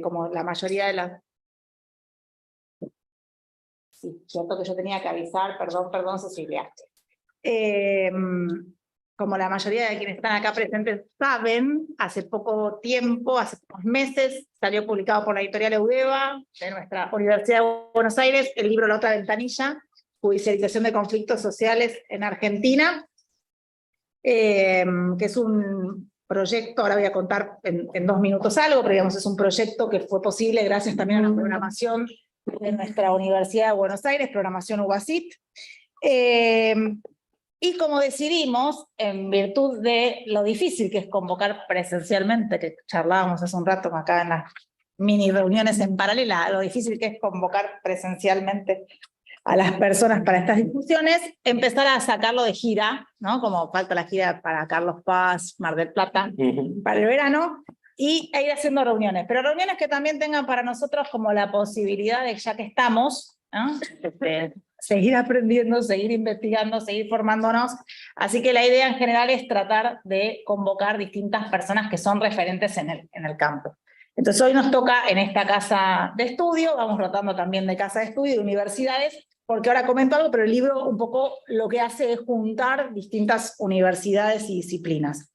como la mayoría de las... Sí, cierto que yo tenía que avisar, perdón, Cecilia. Como la mayoría de quienes están acá presentes saben, hace poco tiempo, hace pocos meses, salió publicado por la editorial Eudeva, de nuestra Universidad de Buenos Aires, el libro La otra ventanilla, Judicialización de conflictos sociales en Argentina, que es un proyecto, ahora voy a contar en 2 minutos algo, pero digamos es un proyecto que fue posible gracias también a la programación de nuestra Universidad de Buenos Aires, programación UBASIT. Y como decidimos, en virtud de lo difícil que es convocar presencialmente, que charlábamos hace un rato acá en las mini reuniones en paralela, lo difícil que es convocar presencialmente a las personas para estas discusiones, empezar a sacarlo de gira, ¿no? Como falta la gira para Carlos Paz, Mar del Plata, para el verano, y ir haciendo reuniones, pero reuniones que también tengan para nosotros como la posibilidad de, ya que estamos, ¿no? Seguir aprendiendo, seguir investigando, seguir formándonos. Así que la idea en general es tratar de convocar distintas personas que son referentes en el campo. Entonces hoy nos toca en esta casa de estudio, vamos rotando también de casa de estudio y de universidades, porque ahora comento algo, pero el libro un poco lo que hace es juntar distintas universidades y disciplinas.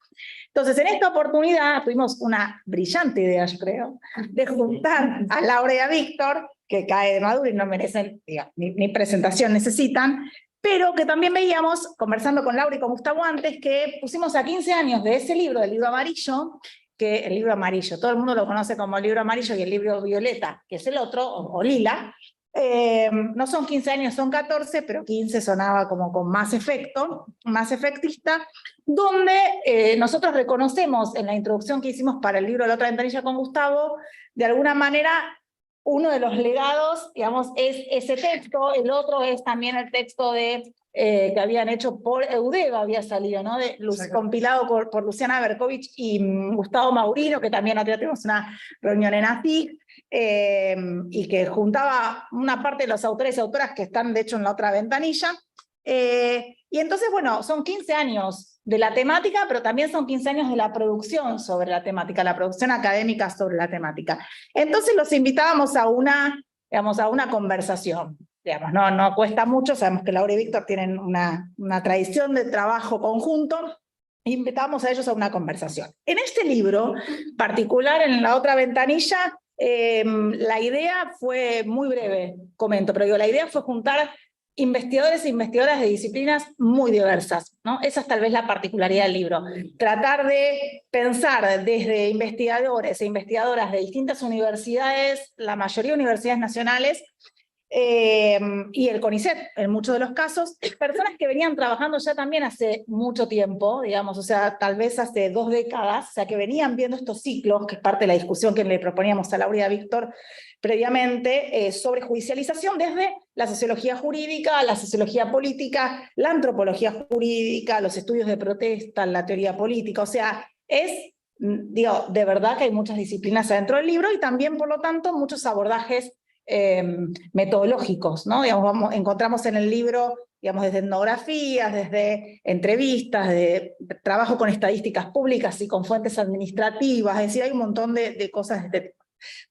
Entonces, en esta oportunidad tuvimos una brillante idea, yo creo, de juntar a Laura y a Víctor, que cae de maduro y no merecen, digamos, ni presentación necesitan, pero que también veíamos, conversando con Laura y con Gustavo antes, que pusimos a 15 años de ese libro, del libro amarillo, que el libro amarillo, todo el mundo lo conoce como el libro amarillo y el libro violeta, que es el otro, o lila. No son 15 años, son 14, pero 15 sonaba como con más efecto, más efectista, donde nosotros reconocemos en la introducción que hicimos para el libro La otra ventanilla con Gustavo, de alguna manera uno de los legados, digamos, es ese texto, el otro es también el texto de, que habían hecho por Eudeva, había salido, ¿no? Compilado por Luciana Berkovich y Gustavo Maurino, que también nosotros tuvimos una reunión en ASIC, y que juntaba una parte de los autores y autoras que están, de hecho, en La otra ventanilla. Y entonces, bueno, son 15 años de la temática, pero también son 15 años de la producción sobre la temática, la producción académica sobre la temática. Entonces los invitábamos a digamos, a una conversación. Digamos, no cuesta mucho, sabemos que Laura y Víctor tienen una tradición de trabajo conjunto, invitamos a ellos a una conversación. En este libro particular, en La otra ventanilla, la idea fue muy breve, comento, pero digo, la idea fue juntar investigadores e investigadoras de disciplinas muy diversas, ¿no? Esa es tal vez la particularidad del libro. Tratar de pensar desde investigadores e investigadoras de distintas universidades, la mayoría de universidades nacionales, y el CONICET, en muchos de los casos, personas que venían trabajando ya también hace mucho tiempo, digamos, o sea, tal vez hace 2 décadas, o sea, que venían viendo estos ciclos, que es parte de la discusión que le proponíamos a Laura y a Víctor previamente, sobre judicialización desde la sociología jurídica, la sociología política, la antropología jurídica, los estudios de protesta, la teoría política, o sea, digo, de verdad que hay muchas disciplinas adentro del libro y también, por lo tanto, muchos abordajes metodológicos, ¿no? Digamos, encontramos en el libro, digamos, desde etnografías, desde entrevistas, de trabajo con estadísticas públicas y con fuentes administrativas, es decir, hay un montón de cosas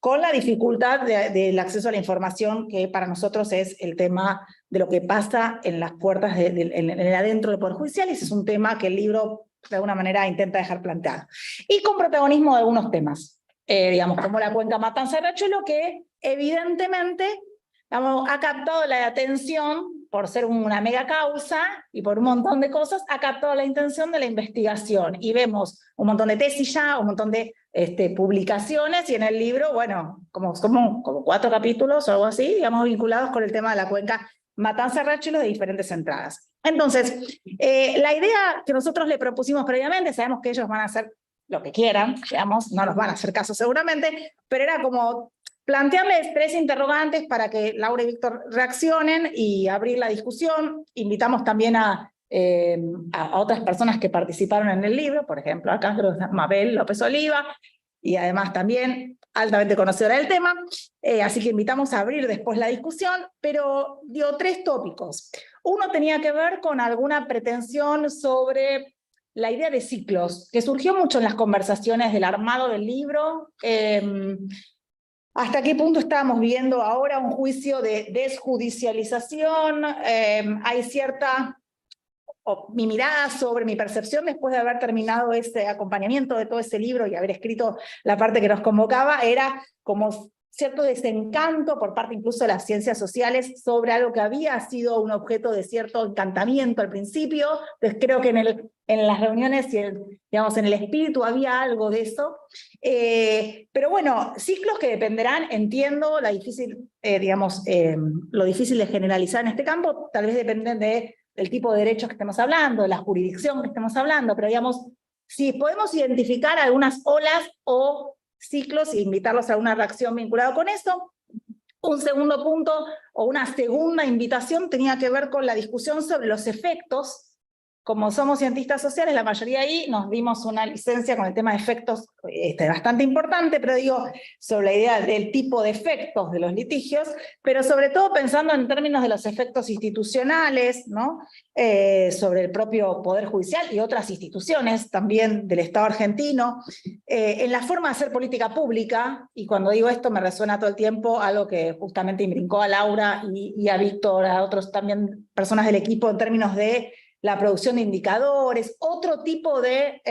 con la dificultad del acceso a la información, que para nosotros es el tema de lo que pasa en las puertas, en el adentro del Poder Judicial, y ese es un tema que el libro de alguna manera intenta dejar planteado. Y con protagonismo de algunos temas, digamos, como la cuenca Matanza-Riachuelo, que evidentemente, digamos, ha captado la atención, por ser una mega causa y por un montón de cosas, ha captado la intención de la investigación. Y vemos un montón de tesis ya, un montón de publicaciones, y en el libro, bueno, como 4 capítulos o algo así, digamos, vinculados con el tema de la cuenca Matanza-Riachuelo de diferentes entradas. Entonces, la idea que nosotros le propusimos previamente, sabemos que ellos van a hacer lo que quieran, digamos, no nos van a hacer caso seguramente, pero era como plantearles 3 interrogantes para que Laura y Víctor reaccionen y abrir la discusión. Invitamos también a otras personas que participaron en el libro, por ejemplo, acá creo que es Mabel López Oliva, y además también altamente conocedora del tema, así que invitamos a abrir después la discusión, pero dio 3 tópicos. Uno tenía que ver con alguna pretensión sobre la idea de ciclos, que surgió mucho en las conversaciones del armado del libro. ¿Hasta qué punto estábamos viendo ahora un juicio de desjudicialización? Hay cierta... mi mirada sobre mi percepción después de haber terminado ese acompañamiento de todo ese libro y haber escrito la parte que nos convocaba, era como cierto desencanto por parte incluso de las ciencias sociales sobre algo que había sido un objeto de cierto encantamiento al principio. Entonces creo que en las reuniones y digamos, en el espíritu había algo de eso. Pero bueno, ciclos que dependerán, entiendo, lo difícil de generalizar en este campo, tal vez dependen del tipo de derechos que estemos hablando, de la jurisdicción que estemos hablando, pero digamos, si podemos identificar algunas olas o ciclos e invitarlos a una reacción vinculada con eso. Un segundo punto, o una segunda invitación, tenía que ver con la discusión sobre los efectos. Como somos cientistas sociales, la mayoría ahí nos dimos una licencia con el tema de efectos bastante importante, pero digo, sobre la idea del tipo de efectos de los litigios, pero sobre todo pensando en términos de los efectos institucionales, ¿no? Sobre el propio Poder Judicial y otras instituciones también del Estado argentino, en la forma de hacer política pública, y cuando digo esto me resuena todo el tiempo algo que justamente brincó a Laura y a Víctor, a otros también personas del equipo en términos de la producción de indicadores, otro tipo de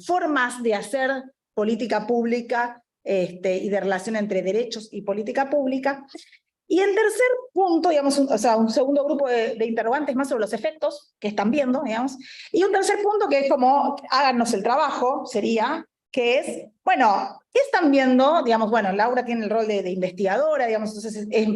formas de hacer política pública y de relación entre derechos y política pública. Y el tercer punto, digamos, un segundo grupo de interrogantes más sobre los efectos que están viendo, digamos, y un tercer punto que es como, háganos el trabajo, sería, que es, bueno, ¿qué están viendo? Digamos, bueno, Laura tiene el rol de investigadora, digamos, entonces es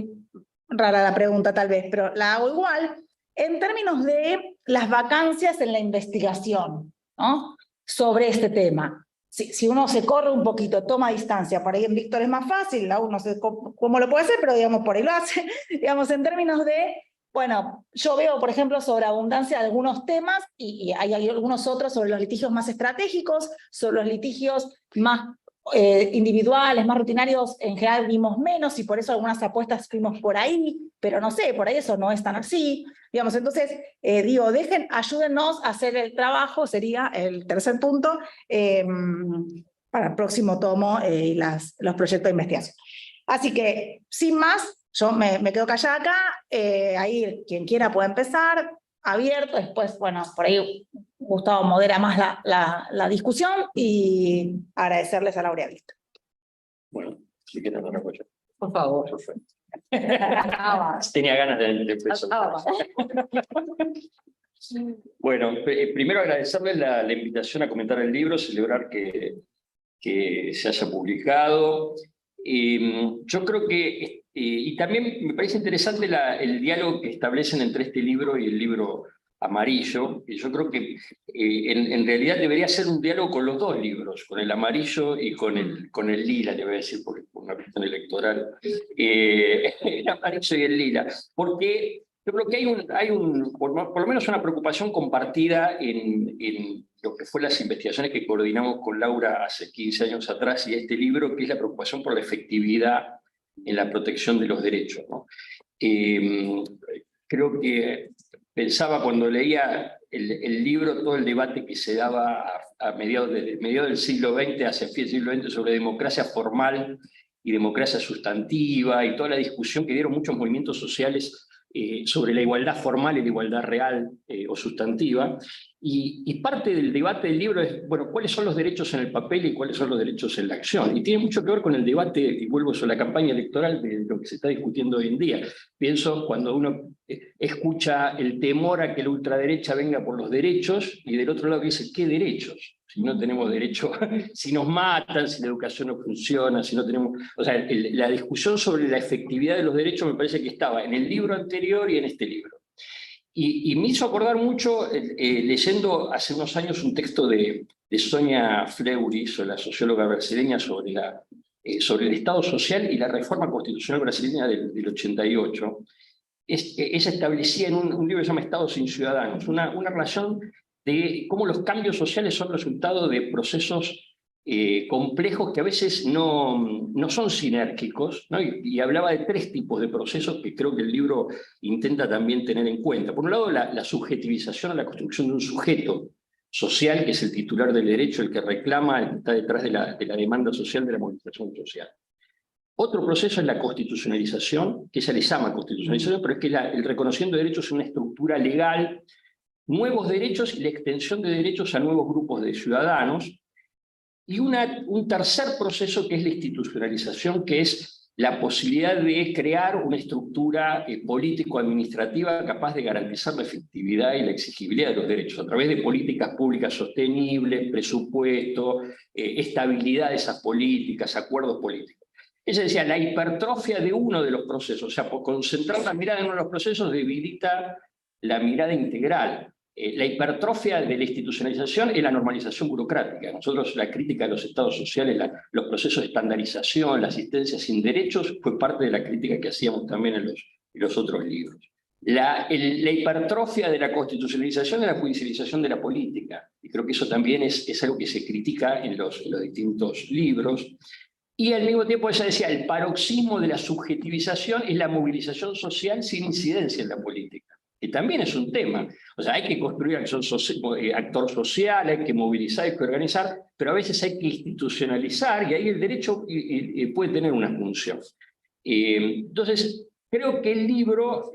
rara la pregunta tal vez, pero la hago igual, en términos de las vacancias en la investigación, ¿no? Sobre este tema. Si uno se corre un poquito, toma distancia, por ahí en Víctor es más fácil, aún no sé cómo lo puede hacer, pero digamos, por ahí lo hace, digamos, en términos de, bueno, yo veo, por ejemplo, sobreabundancia de algunos temas, y hay algunos otros sobre los litigios más estratégicos, sobre los litigios más individuales, más rutinarios, en general vimos menos, y por eso algunas apuestas fuimos por ahí, pero no sé, por ahí eso no es tan así. Digamos, entonces, digo, ayúdennos a hacer el trabajo, sería el tercer punto, para el próximo tomo y los proyectos de investigación. Así que, sin más, yo me quedo callada acá, ahí quien quiera puede empezar, abierto, después, bueno, por ahí Gustavo modera más la discusión, y agradecerles a Laura y a Víctor. Bueno, si quieren dar apoyo. Por favor. Tenía ganas de empezar. Bueno, primero agradecerle la invitación a comentar el libro, celebrar que se haya publicado. Yo creo que, y también me parece interesante el diálogo que establecen entre este libro y el libro amarillo, que yo creo que en realidad debería ser un diálogo con los dos libros, con el amarillo y con el lila, le voy a decir por una cuestión electoral, el amarillo y el lila, porque yo creo que hay por lo menos una preocupación compartida en lo que fue las investigaciones que coordinamos con Laura hace 15 años atrás y este libro, que es la preocupación por la efectividad en la protección de los derechos, ¿no? Creo que pensaba cuando leía el libro todo el debate que se daba a mediados del siglo XX, hacia el fin del siglo XX, sobre democracia formal y democracia sustantiva, y toda la discusión que dieron muchos movimientos sociales sobre la igualdad formal y la igualdad real o sustantiva. Y parte del debate del libro es, bueno, ¿cuáles son los derechos en el papel y cuáles son los derechos en la acción? Y tiene mucho que ver con el debate, y vuelvo sobre la campaña electoral, de lo que se está discutiendo hoy en día. Pienso cuando uno escucha el temor a que la ultraderecha venga por los derechos, y del otro lado que dice, ¿qué derechos? Si no tenemos derecho, si nos matan, si la educación no funciona, si no tenemos... O sea, la discusión sobre la efectividad de los derechos me parece que estaba en el libro anterior y en este libro. Y me hizo acordar mucho, leyendo hace unos años un texto de Sonia Fleury, la socióloga brasileña, sobre el Estado social y la reforma constitucional brasileña del 88. Ella establecía en un libro que se llama Estados sin Ciudadanos, una relación de cómo los cambios sociales son resultado de procesos complejos que a veces no son sinérgicos, ¿no? Y hablaba de 3 tipos de procesos que creo que el libro intenta también tener en cuenta. Por un lado, la subjetivización a la construcción de un sujeto social, que es el titular del derecho, el que reclama, el que está detrás de la demanda social, de la movilización social. Otro proceso es la constitucionalización, que ella le llama constitucionalización, pero es que el reconocimiento de derechos es una estructura legal, nuevos derechos y la extensión de derechos a nuevos grupos de ciudadanos. Y un tercer proceso que es la institucionalización, que es la posibilidad de crear una estructura político-administrativa capaz de garantizar la efectividad y la exigibilidad de los derechos a través de políticas públicas sostenibles, presupuesto, estabilidad de esas políticas, acuerdos políticos. Ella decía, la hipertrofia de uno de los procesos, o sea, por concentrar la mirada en uno de los procesos debilita la mirada integral. La hipertrofia de la institucionalización es la normalización burocrática. Nosotros, la crítica a los estados sociales, los procesos de estandarización, la asistencia sin derechos, fue parte de la crítica que hacíamos también en los otros libros. La hipertrofia de la constitucionalización es la judicialización de la política. Y creo que eso también es algo que se critica en los distintos libros. Y al mismo tiempo ella decía, el paroxismo de la subjetivización es la movilización social sin incidencia en la política, que también es un tema. O sea, hay que construir actor social, hay que movilizar, hay que organizar, pero a veces hay que institucionalizar y ahí el derecho puede tener una función. Entonces, creo que el libro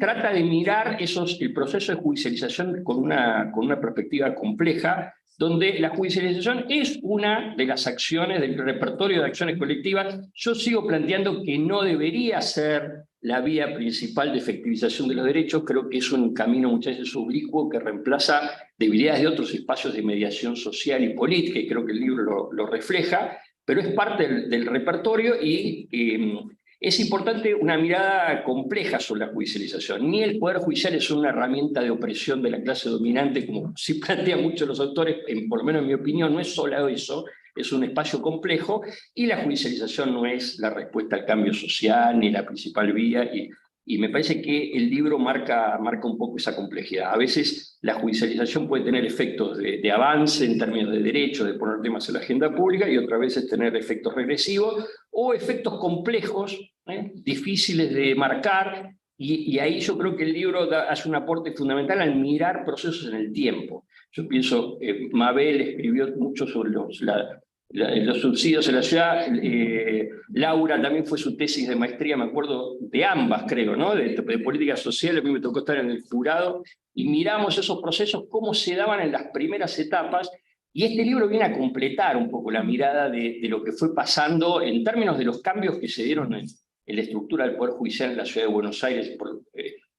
trata de mirar el proceso de judicialización con una perspectiva compleja, donde la judicialización es una de las acciones del repertorio de acciones colectivas. Yo sigo planteando que no debería ser la vía principal de efectivización de los derechos. Creo que es un camino muchas veces oblicuo que reemplaza debilidades de otros espacios de mediación social y política, y creo que el libro lo refleja, pero es parte del repertorio y es importante una mirada compleja sobre la judicialización. Ni el Poder Judicial es una herramienta de opresión de la clase dominante, como sí plantean muchos los autores, por lo menos en mi opinión, no es solo eso, es un espacio complejo, y la judicialización no es la respuesta al cambio social, ni la principal vía, y me parece que el libro marca un poco esa complejidad. A veces la judicialización puede tener efectos de avance en términos de derechos, de poner temas en la agenda pública, y otras veces tener efectos regresivos o efectos complejos, difíciles de marcar, y ahí yo creo que el libro hace un aporte fundamental al mirar procesos en el tiempo. Yo pienso, Mabel escribió mucho sobre los subsidios en la ciudad, Laura también fue su tesis de maestría, me acuerdo de ambas, creo, ¿no? de política social. A mí me tocó estar en el jurado, y miramos esos procesos, cómo se daban en las primeras etapas, y este libro viene a completar un poco la mirada de lo que fue pasando en términos de los cambios que se dieron en la estructura del Poder Judicial en la Ciudad de Buenos Aires,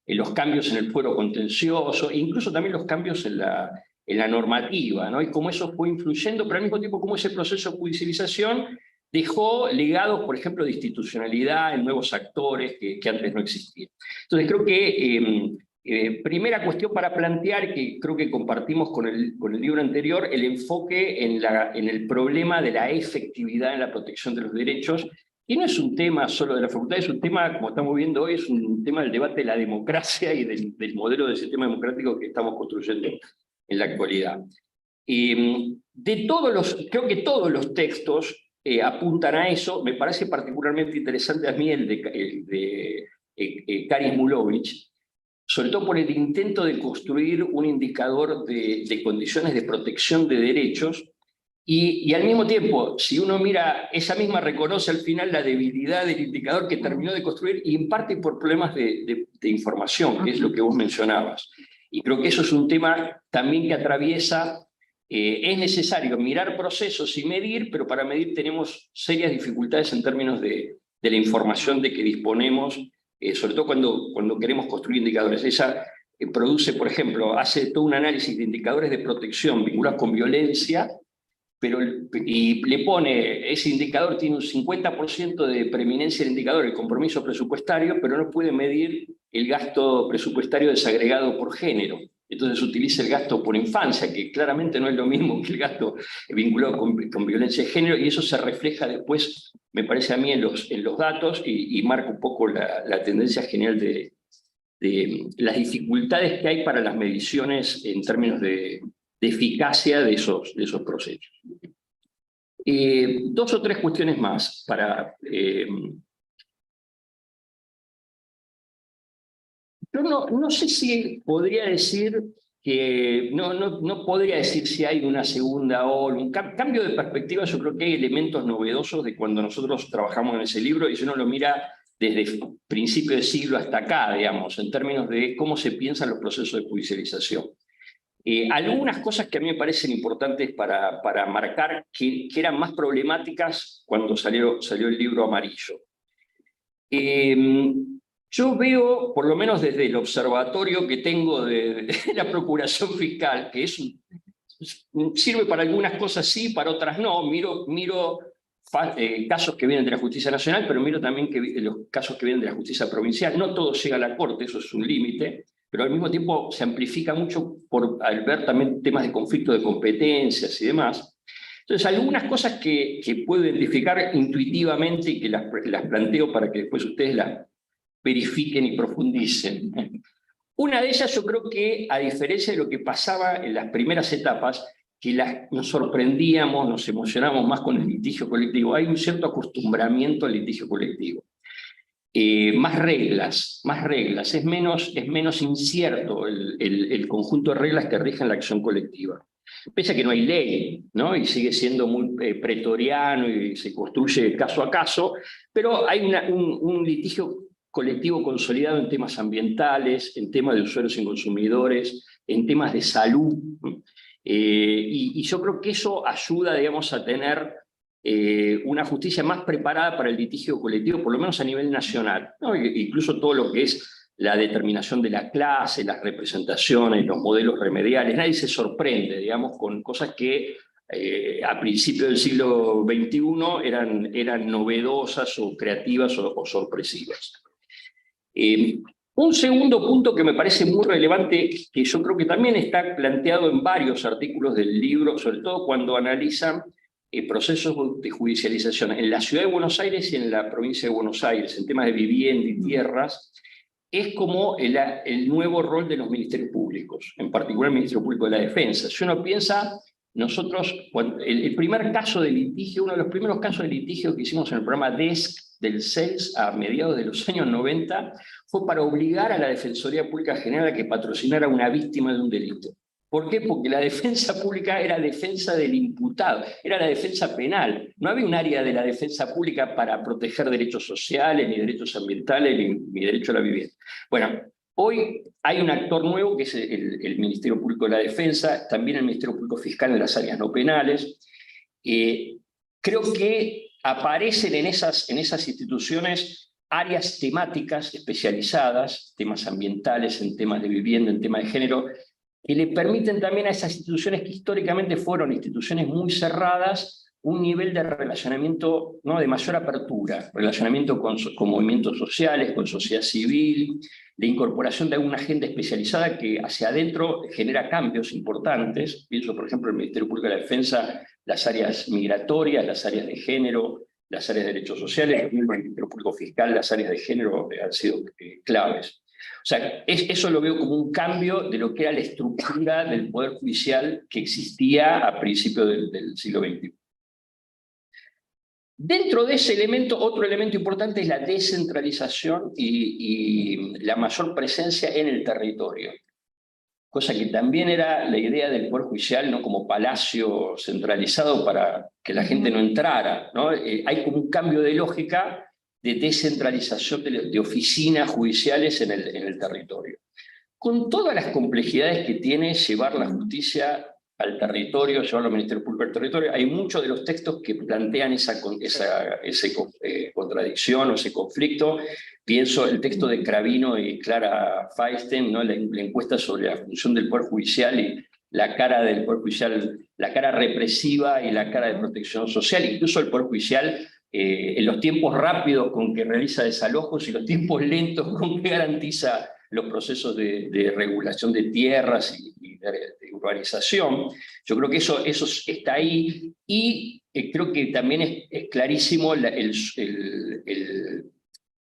en los cambios en el fuero contencioso, e incluso también los cambios en la normativa, ¿no? Y cómo eso fue influyendo, pero al mismo tiempo cómo ese proceso de judicialización dejó legados, por ejemplo, de institucionalidad en nuevos actores que antes no existían. Entonces creo que primera cuestión para plantear, que creo que compartimos con el libro anterior, el enfoque en el problema de la efectividad en la protección de los derechos, y no es un tema solo de la facultad, es un tema, como estamos viendo hoy, es un tema del debate de la democracia y del modelo de sistema democrático que estamos construyendo en la actualidad. Creo que todos los textos apuntan a eso. Me parece particularmente interesante a mí el de Karin Mulovich, sobre todo por el intento de construir un indicador de condiciones de protección de derechos, y al mismo tiempo, si uno mira, ella misma reconoce al final la debilidad del indicador que terminó de construir, y en parte por problemas de información, que es lo que vos mencionabas. Y creo que eso es un tema también que atraviesa. Es necesario mirar procesos y medir, pero para medir tenemos serias dificultades en términos de la información de que disponemos, sobre todo cuando queremos construir indicadores. Ella produce, por ejemplo, hace todo un análisis de indicadores de protección vinculados con violencia, y le pone, ese indicador tiene un 50% de preeminencia del indicador, el compromiso presupuestario, pero no puede medir el gasto presupuestario desagregado por género. Entonces utiliza el gasto por infancia, que claramente no es lo mismo que el gasto vinculado con violencia de género, y eso se refleja después, me parece a mí, en los datos, y marca un poco la tendencia general de las dificultades que hay para las mediciones en términos de eficacia de esos procesos. Dos o tres cuestiones más para... yo no sé si podría decir que no podría decir si hay una segunda ola, un cambio de perspectiva. Yo creo que hay elementos novedosos de cuando nosotros trabajamos en ese libro, y si uno lo mira desde principio de siglo hasta acá, digamos, en términos de cómo se piensan los procesos de judicialización. Algunas cosas que a mí me parecen importantes para marcar que eran más problemáticas cuando salió el libro amarillo. Yo veo, por lo menos desde el observatorio que tengo de la Procuración Fiscal, que sirve para algunas cosas sí, para otras no. Miro casos que vienen de la Justicia Nacional, pero miro también los casos que vienen de la Justicia Provincial. No todo llega a la Corte, eso es un límite, pero al mismo tiempo se amplifica mucho al ver también temas de conflicto de competencias y demás. Entonces, algunas cosas que puedo identificar intuitivamente y que las planteo para que después ustedes las verifiquen y profundicen. Una de ellas, yo creo que, a diferencia de lo que pasaba en las primeras etapas, que nos sorprendíamos, nos emocionamos más con el litigio colectivo, hay un cierto acostumbramiento al litigio colectivo. Más reglas, es menos incierto el conjunto de reglas que rigen la acción colectiva. Pese a que no hay ley, ¿no? Y sigue siendo muy pretoriano y se construye caso a caso, pero hay un litigio colectivo consolidado en temas ambientales, en temas de usuarios y consumidores, en temas de salud. Y yo creo que eso ayuda, digamos, a tener una justicia más preparada para el litigio colectivo, por lo menos a nivel nacional, ¿no? Incluso todo lo que es la determinación de la clase, las representaciones, los modelos remediales. Nadie se sorprende, digamos, con cosas que a principios del siglo XXI eran novedosas o creativas o sorpresivas. Un segundo punto que me parece muy relevante, que yo creo que también está planteado en varios artículos del libro, sobre todo cuando analizan procesos de judicialización en la ciudad de Buenos Aires y en la provincia de Buenos Aires, en temas de vivienda y tierras, es como el nuevo rol de los ministerios públicos, en particular el Ministerio Público de la Defensa. Si uno piensa, nosotros, el primer caso de litigio, uno de los primeros casos de litigio que hicimos en el programa DESC del CELS a mediados de los años 90, fue para obligar a la Defensoría Pública General a que patrocinara a una víctima de un delito. ¿Por qué? Porque la defensa pública era defensa del imputado, era la defensa penal. No había un área de la defensa pública para proteger derechos sociales, ni derechos ambientales, ni derecho a la vivienda. Bueno, hoy hay un actor nuevo que es el Ministerio Público de la Defensa, también el Ministerio Público Fiscal en las áreas no penales. Creo que aparecen en esas instituciones áreas temáticas especializadas, temas ambientales, en temas de vivienda, en temas de género, que le permiten también a esas instituciones que históricamente fueron instituciones muy cerradas, un nivel de relacionamiento, ¿no?, de mayor apertura, relacionamiento con movimientos sociales, con sociedad civil, de incorporación de alguna agenda especializada que hacia adentro genera cambios importantes. Pienso, por ejemplo, en el Ministerio Público de la Defensa, las áreas migratorias, las áreas de género, las áreas de derechos sociales, el Ministerio Público Fiscal, las áreas de género han sido claves. O sea, eso lo veo como un cambio de lo que era la estructura del Poder Judicial que existía a principios del siglo XXI. Dentro de ese elemento, otro elemento importante es la descentralización y la mayor presencia en el territorio. Cosa que también era la idea del Poder Judicial, ¿no?, como palacio centralizado para que la gente no entrara, ¿no? Hay como un cambio de lógica de descentralización de oficinas judiciales en el territorio. Con todas las complejidades que tiene llevar la justicia al territorio, llevarlo al Ministerio Público al territorio, hay muchos de los textos que plantean esa contradicción o ese conflicto. Pienso el texto de Cravino y Clara Feinstein, ¿no?, la encuesta sobre la función del Poder Judicial y la cara del Poder Judicial, la cara represiva y la cara de protección social. Incluso el Poder Judicial, en los tiempos rápidos con que realiza desalojos y los tiempos lentos con que garantiza los procesos de regulación de tierras y de urbanización. Yo creo que eso está ahí, y creo que también es clarísimo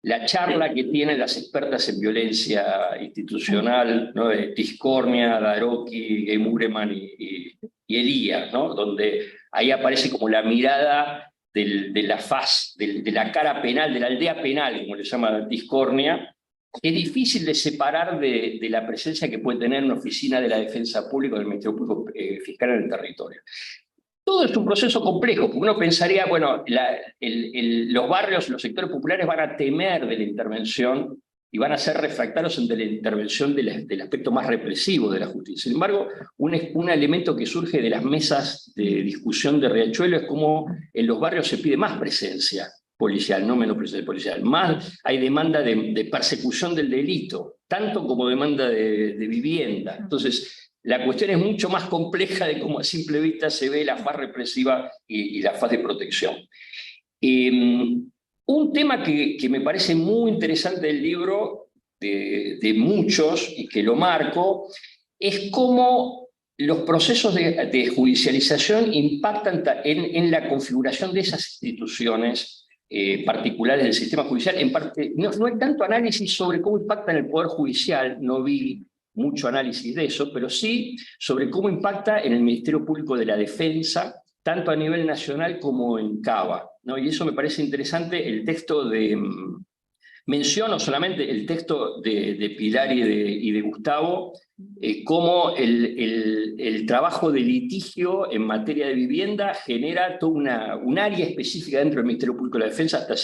la charla que tienen las expertas en violencia institucional, ¿no?, de Tiscornia, Daroki, Gemureman y Elía, ¿no?, donde ahí aparece como la mirada de la faz, de la cara penal, de la aldea penal, como le llama Tiscornia, es difícil de separar de la presencia que puede tener una oficina de la defensa pública o del Ministerio Público Fiscal en el territorio. Todo es un proceso complejo, porque uno pensaría, bueno, los barrios, los sectores populares van a temer de la intervención y van a ser refractarios ante la intervención del aspecto más represivo de la justicia. Sin embargo, un elemento que surge de las mesas de discusión de Riachuelo es cómo en los barrios se pide más presencia policial, no menos presencia policial. Más hay demanda de persecución del delito, tanto como demanda de vivienda. Entonces, la cuestión es mucho más compleja de cómo a simple vista se ve la faz represiva y la faz de protección. Un tema que me parece muy interesante del libro, de muchos, y que lo marco, es cómo los procesos de judicialización impactan en la configuración de esas instituciones particulares del sistema judicial. En parte, no hay tanto análisis sobre cómo impacta en el Poder Judicial, no vi mucho análisis de eso, pero sí sobre cómo impacta en el Ministerio Público de la Defensa, tanto a nivel nacional como en Cava, ¿no? Y eso me parece interesante. El texto menciono solamente el texto de Pilar y de Gustavo, cómo el trabajo de litigio en materia de vivienda genera toda un área específica dentro del Ministerio Público de la Defensa, hasta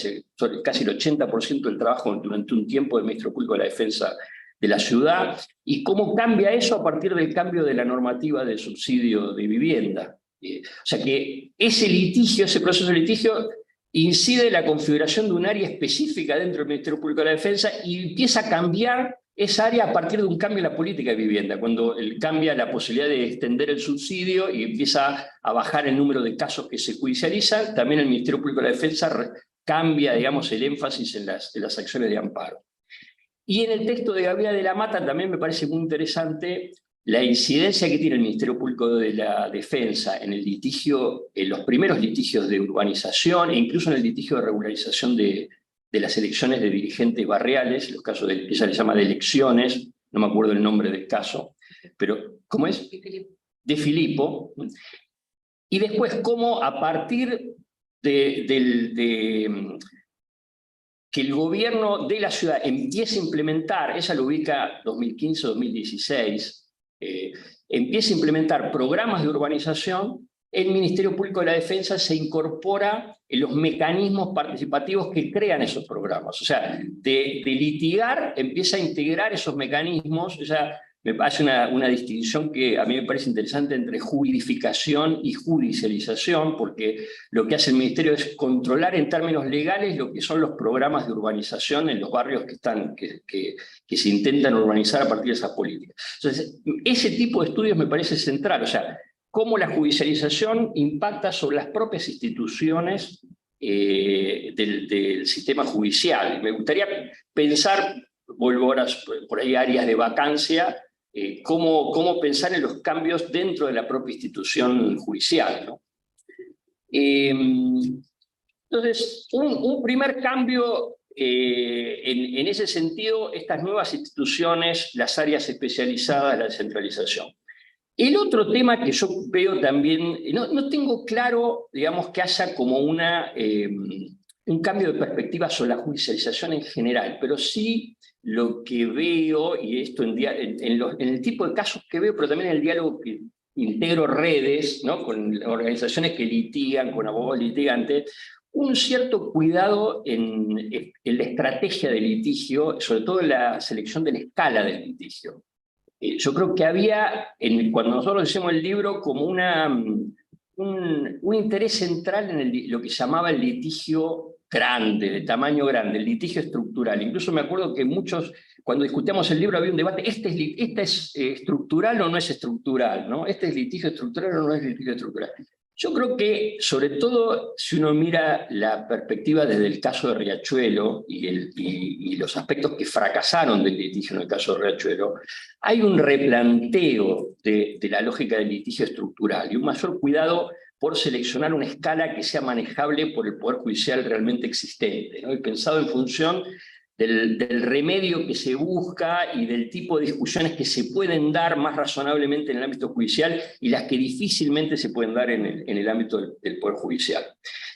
casi el 80% del trabajo durante un tiempo del Ministerio Público de la Defensa de la ciudad, y cómo cambia eso a partir del cambio de la normativa del subsidio de vivienda. O sea que ese litigio, ese proceso de litigio, incide en la configuración de un área específica dentro del Ministerio Público de la Defensa y empieza a cambiar esa área a partir de un cambio en la política de vivienda, cuando cambia la posibilidad de extender el subsidio y empieza a bajar el número de casos que se judicializan. También el Ministerio Público de la Defensa cambia, digamos, el énfasis en las acciones de amparo. Y en el texto de Gabriela de la Mata también me parece muy interesante la incidencia que tiene el Ministerio Público de la Defensa en el litigio, en los primeros litigios de urbanización e incluso en el litigio de regularización de las elecciones de dirigentes barriales, los casos que ella le llama de elecciones, no me acuerdo el nombre del caso, pero ¿cómo es? De Filipo. Y después cómo a partir que el gobierno de la ciudad empiece a implementar, ella lo ubica 2015-2016, empieza a implementar programas de urbanización, el Ministerio Público de la Defensa se incorpora en los mecanismos participativos que crean esos programas. O sea, de litigar empieza a integrar esos mecanismos. Ella me hace una distinción que a mí me parece interesante entre juridificación y judicialización, porque lo que hace el Ministerio es controlar en términos legales lo que son los programas de urbanización en los barrios que se intentan urbanizar a partir de esas políticas. Entonces, ese tipo de estudios me parece central, o sea, cómo la judicialización impacta sobre las propias instituciones del sistema judicial. Me gustaría pensar, vuelvo ahora por ahí a áreas de vacancia, cómo pensar en los cambios dentro de la propia institución judicial, ¿no? Entonces, un primer cambio en ese sentido, estas nuevas instituciones, las áreas especializadas, la descentralización. El otro tema que yo veo también, no tengo claro, digamos, que haya como un cambio de perspectiva sobre la judicialización en general, pero sí lo que veo, y esto en el tipo de casos que veo, pero también en el diálogo que integro redes, ¿no?, con organizaciones que litigan, con abogados litigantes, un cierto cuidado en la estrategia de litigio, sobre todo en la selección de la escala del litigio. Yo creo que había, cuando nosotros hicimos el libro, como un interés central en lo que llamaba el litigio grande, de tamaño grande, el litigio estructural. Incluso me acuerdo que muchos, cuando discutíamos el libro, había un debate, ¿este es estructural o no es estructural, ¿no? ¿Este es litigio estructural o no es litigio estructural? Yo creo que, sobre todo, si uno mira la perspectiva desde el caso de Riachuelo y los aspectos que fracasaron del litigio en el caso de Riachuelo, hay un replanteo de la lógica del litigio estructural y un mayor cuidado por seleccionar una escala que sea manejable por el Poder Judicial realmente existente, ¿no? Y pensado en función del remedio que se busca y del tipo de discusiones que se pueden dar más razonablemente en el ámbito judicial y las que difícilmente se pueden dar en el ámbito del Poder Judicial.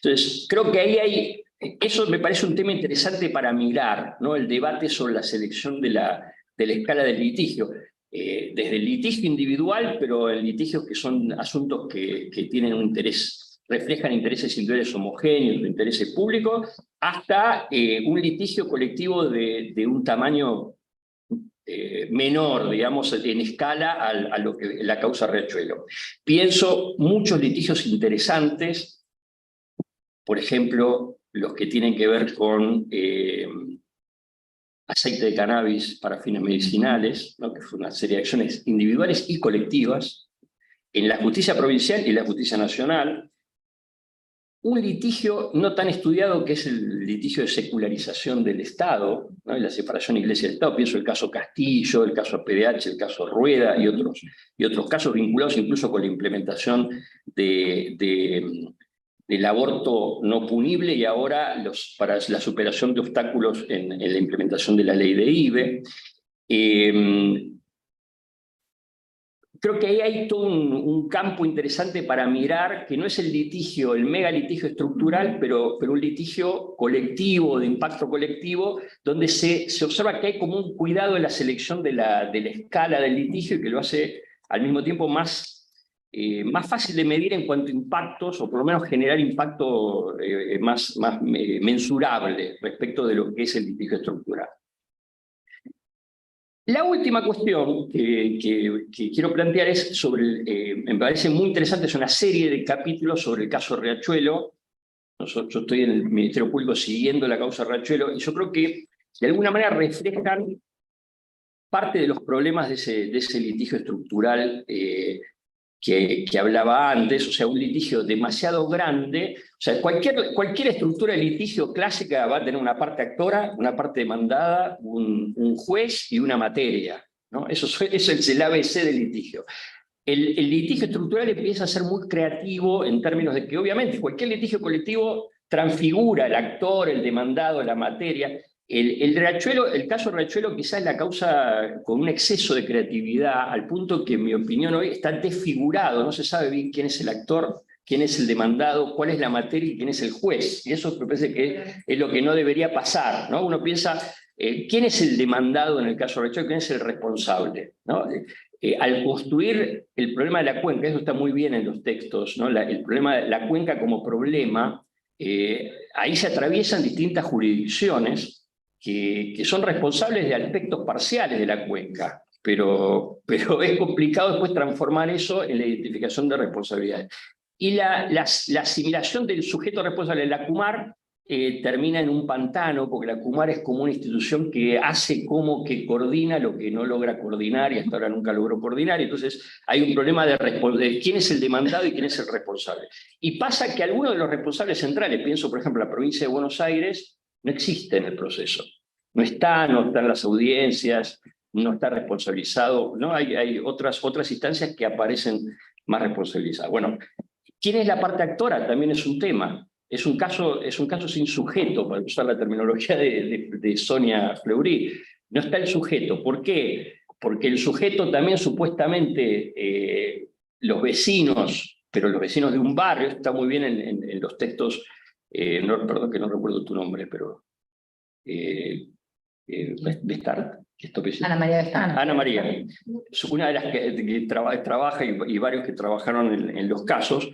Entonces, creo que ahí hay Eso me parece un tema interesante para mirar, ¿no? El debate sobre la selección de la escala del litigio. Desde el litigio individual, pero en litigios que son asuntos que tienen un interés, reflejan intereses individuales homogéneos, intereses públicos, hasta un litigio colectivo de un tamaño menor, digamos, en escala a lo que la causa Riachuelo. Pienso muchos litigios interesantes, por ejemplo, los que tienen que ver con aceite de cannabis para fines medicinales, ¿no? Que fue una serie de acciones individuales y colectivas, en la justicia provincial y la justicia nacional. Un litigio no tan estudiado que es el litigio de secularización del Estado, ¿no? Y la separación Iglesia del Estado. Pienso el caso Castillo, el caso PDH, el caso Rueda y otros casos vinculados incluso con la implementación del aborto no punible y ahora para la superación de obstáculos en la implementación de la ley de IVE. Creo que ahí hay todo un campo interesante para mirar, que no es el litigio, el mega litigio estructural, pero un litigio colectivo, de impacto colectivo, donde se observa que hay como un cuidado en la selección de la escala del litigio y que lo hace al mismo tiempo más fácil de medir en cuanto a impactos, o por lo menos generar impacto más mensurable respecto de lo que es el litigio estructural. La última cuestión que quiero plantear es sobre, me parece muy interesante, es una serie de capítulos sobre el caso Riachuelo. Yo estoy en el Ministerio Público siguiendo la causa Riachuelo, y yo creo que de alguna manera reflejan parte de los problemas de ese litigio estructural que hablaba antes, o sea, un litigio demasiado grande. O sea, cualquier estructura de litigio clásica va a tener una parte actora, una parte demandada, un juez y una materia, ¿no? Eso es el ABC del litigio. El litigio estructural empieza a ser muy creativo en términos de que, obviamente, cualquier litigio colectivo transfigura el actor, el demandado, la materia. El caso Riachuelo quizás es la causa con un exceso de creatividad, al punto que, en mi opinión, hoy está desfigurado, no se sabe bien quién es el actor, quién es el demandado, cuál es la materia y quién es el juez. Y eso me parece que es lo que no debería pasar, ¿no? Uno piensa, ¿quién es el demandado en el caso Riachuelo? ¿Quién es el responsable? ¿No? Al construir el problema de la cuenca, eso está muy bien en los textos, ¿no? El problema de la cuenca como problema, ahí se atraviesan distintas jurisdicciones que son responsables de aspectos parciales de la cuenca, pero es complicado después transformar eso en la identificación de responsabilidades. Y la asimilación del sujeto responsable de la CUMAR termina en un pantano, porque la CUMAR es como una institución que hace como que coordina lo que no logra coordinar, y hasta ahora nunca logró coordinar, y entonces hay un problema de quién es el demandado y quién es el responsable. Y pasa que algunos de los responsables centrales, pienso por ejemplo la provincia de Buenos Aires, no existe en el proceso. No están las audiencias, no está responsabilizado, ¿no? Hay otras instancias que aparecen más responsabilizadas. Bueno, ¿quién es la parte actora? También es un tema. Es un caso sin sujeto, para usar la terminología de Sonia Fleury. No está el sujeto. ¿Por qué? Porque el sujeto también supuestamente, los vecinos, pero los vecinos de un barrio, está muy bien en los textos, perdón que no recuerdo tu nombre, pero Bestart, Ana María Bestart. Ana María, es una de las que trabaja y varios que trabajaron en los casos.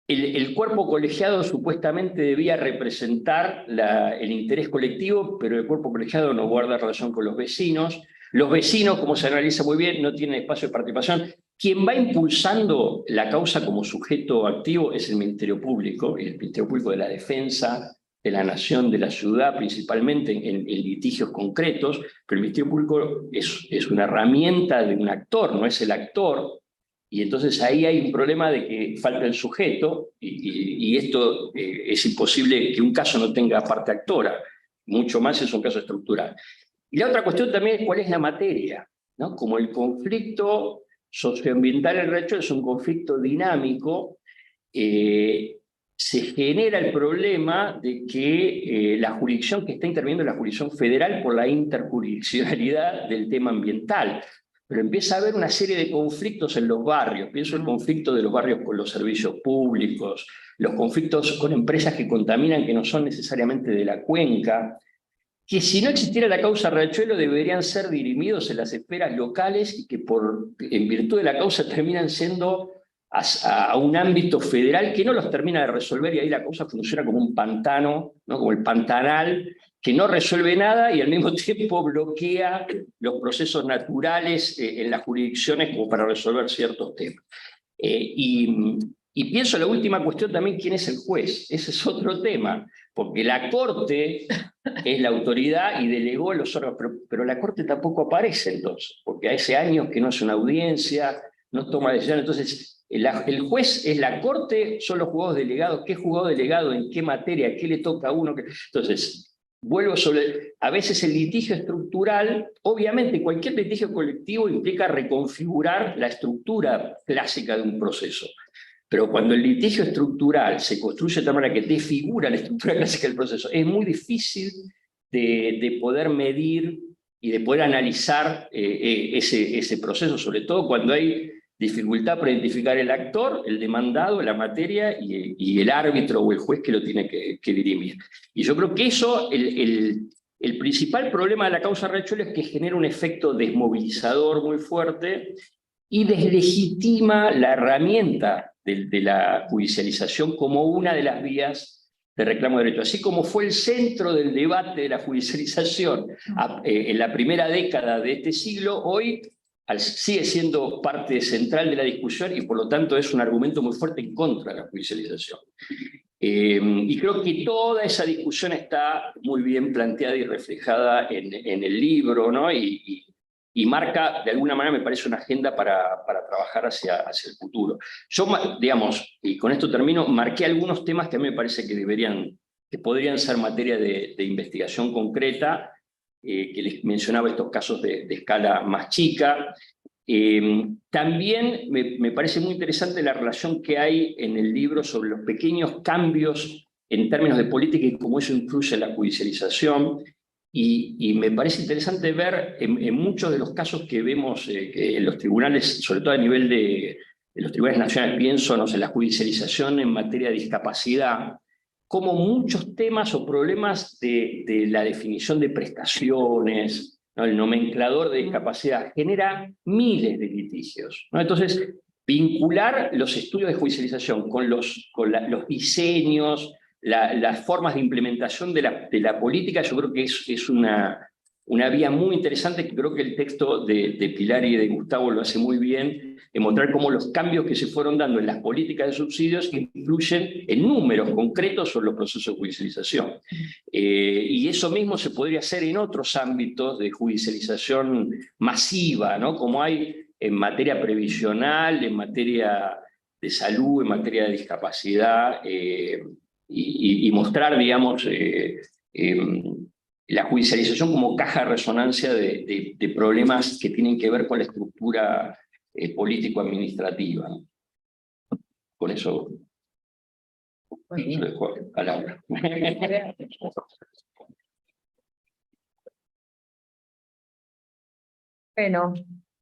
El cuerpo colegiado supuestamente debía representar el interés colectivo, pero el cuerpo colegiado no guarda relación con los vecinos. Los vecinos, como se analiza muy bien, no tienen espacio de participación. Quien va impulsando la causa como sujeto activo es el Ministerio Público, el Ministerio Público de la Defensa de la Nación, de la ciudad, principalmente en litigios concretos, pero el Ministerio Público es una herramienta de un actor, no es el actor. Y entonces ahí hay un problema de que falta el sujeto, y esto es imposible que un caso no tenga parte actora, mucho más es un caso estructural. Y la otra cuestión también es cuál es la materia, ¿no? Como el conflicto socioambiental en Riachuelo es un conflicto dinámico, se genera el problema de que la jurisdicción que está interviniendo es la jurisdicción federal por la interjurisdiccionalidad del tema ambiental. pero empieza a haber una serie de conflictos en los barrios. Pienso el conflicto de los barrios con los servicios públicos, los conflictos con empresas que contaminan que no son necesariamente de la cuenca, que si no existiera la causa Riachuelo deberían ser dirimidos en las esferas locales y que en virtud de la causa terminan siendo a un ámbito federal que no los termina de resolver, y ahí la causa funciona como un pantano, ¿no? Como el pantanal, que no resuelve nada y al mismo tiempo bloquea los procesos naturales en las jurisdicciones como para resolver ciertos temas. Y pienso la última cuestión también, ¿quién es el juez? Ese es otro tema, porque la Corte es la autoridad y delegó los órganos, pero la Corte tampoco aparece entonces, porque hace años que no es una audiencia, no toma decisiones. Entonces, el juez es la Corte, son los juzgados delegados, ¿qué juzgado delegado, en qué materia, qué le toca a uno? Entonces, vuelvo sobre, a veces el litigio estructural, obviamente cualquier litigio colectivo implica reconfigurar la estructura clásica de un proceso. Pero cuando el litigio estructural se construye de tal manera que desfigura la estructura clásica del proceso, es muy difícil de poder medir y de poder analizar ese proceso, sobre todo cuando hay dificultad para identificar el actor, el demandado, la materia y el árbitro o el juez que lo tiene que dirimir. Y yo creo que eso, el principal problema de la causa Riachuelo es que genera un efecto desmovilizador muy fuerte y deslegitima la herramienta de la judicialización como una de las vías de reclamo de derecho. Así como fue el centro del debate de la judicialización en la primera década de este siglo, hoy sigue siendo parte central de la discusión y por lo tanto es un argumento muy fuerte en contra de la judicialización. Y creo que toda esa discusión está muy bien planteada y reflejada en el libro, ¿no? Y marca, de alguna manera, me parece una agenda para trabajar hacia el futuro. Yo, digamos, y con esto termino, marqué algunos temas que a mí me parece que podrían ser materia de investigación concreta, que les mencionaba estos casos de escala más chica. También me parece muy interesante la relación que hay en el libro sobre los pequeños cambios en términos de política y cómo eso influye en la judicialización. Y me parece interesante ver en muchos de los casos que vemos que en los tribunales, sobre todo a nivel de los tribunales nacionales, pienso, no sé, la judicialización en materia de discapacidad, como muchos temas o problemas de la definición de prestaciones, ¿no? El nomenclador de discapacidad genera miles de litigios, ¿no? Entonces, vincular los estudios de judicialización con los diseños, las formas de implementación de la política, yo creo que es una vía muy interesante, que creo que el texto de Pilar y de Gustavo lo hace muy bien, de mostrar cómo los cambios que se fueron dando en las políticas de subsidios influyen en números concretos sobre los procesos de judicialización. Y eso mismo se podría hacer en otros ámbitos de judicialización masiva, ¿no? Como hay en materia previsional, en materia de salud, en materia de discapacidad, y mostrar, digamos, la judicialización como caja de resonancia de problemas que tienen que ver con la estructura político-administrativa, ¿no? Con eso lo dejo a Laura. Bueno,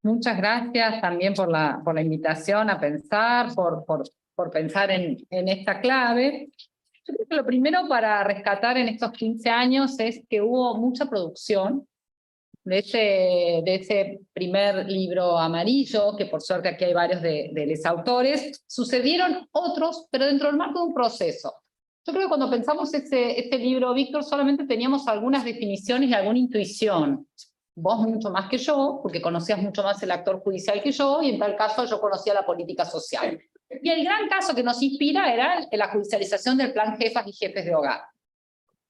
muchas gracias también por la invitación a pensar, por pensar en esta clave. Yo creo que lo primero para rescatar en estos 15 años es que hubo mucha producción de ese primer libro amarillo, que por suerte aquí hay varios de los autores. Sucedieron otros, pero dentro del marco de un proceso. Yo creo que cuando pensamos este libro, Víctor, solamente teníamos algunas definiciones y alguna intuición. Vos mucho más que yo, porque conocías mucho más el actor judicial que yo, y en tal caso yo conocía la política social. Y el gran caso que nos inspira era la judicialización del plan Jefas y Jefes de Hogar.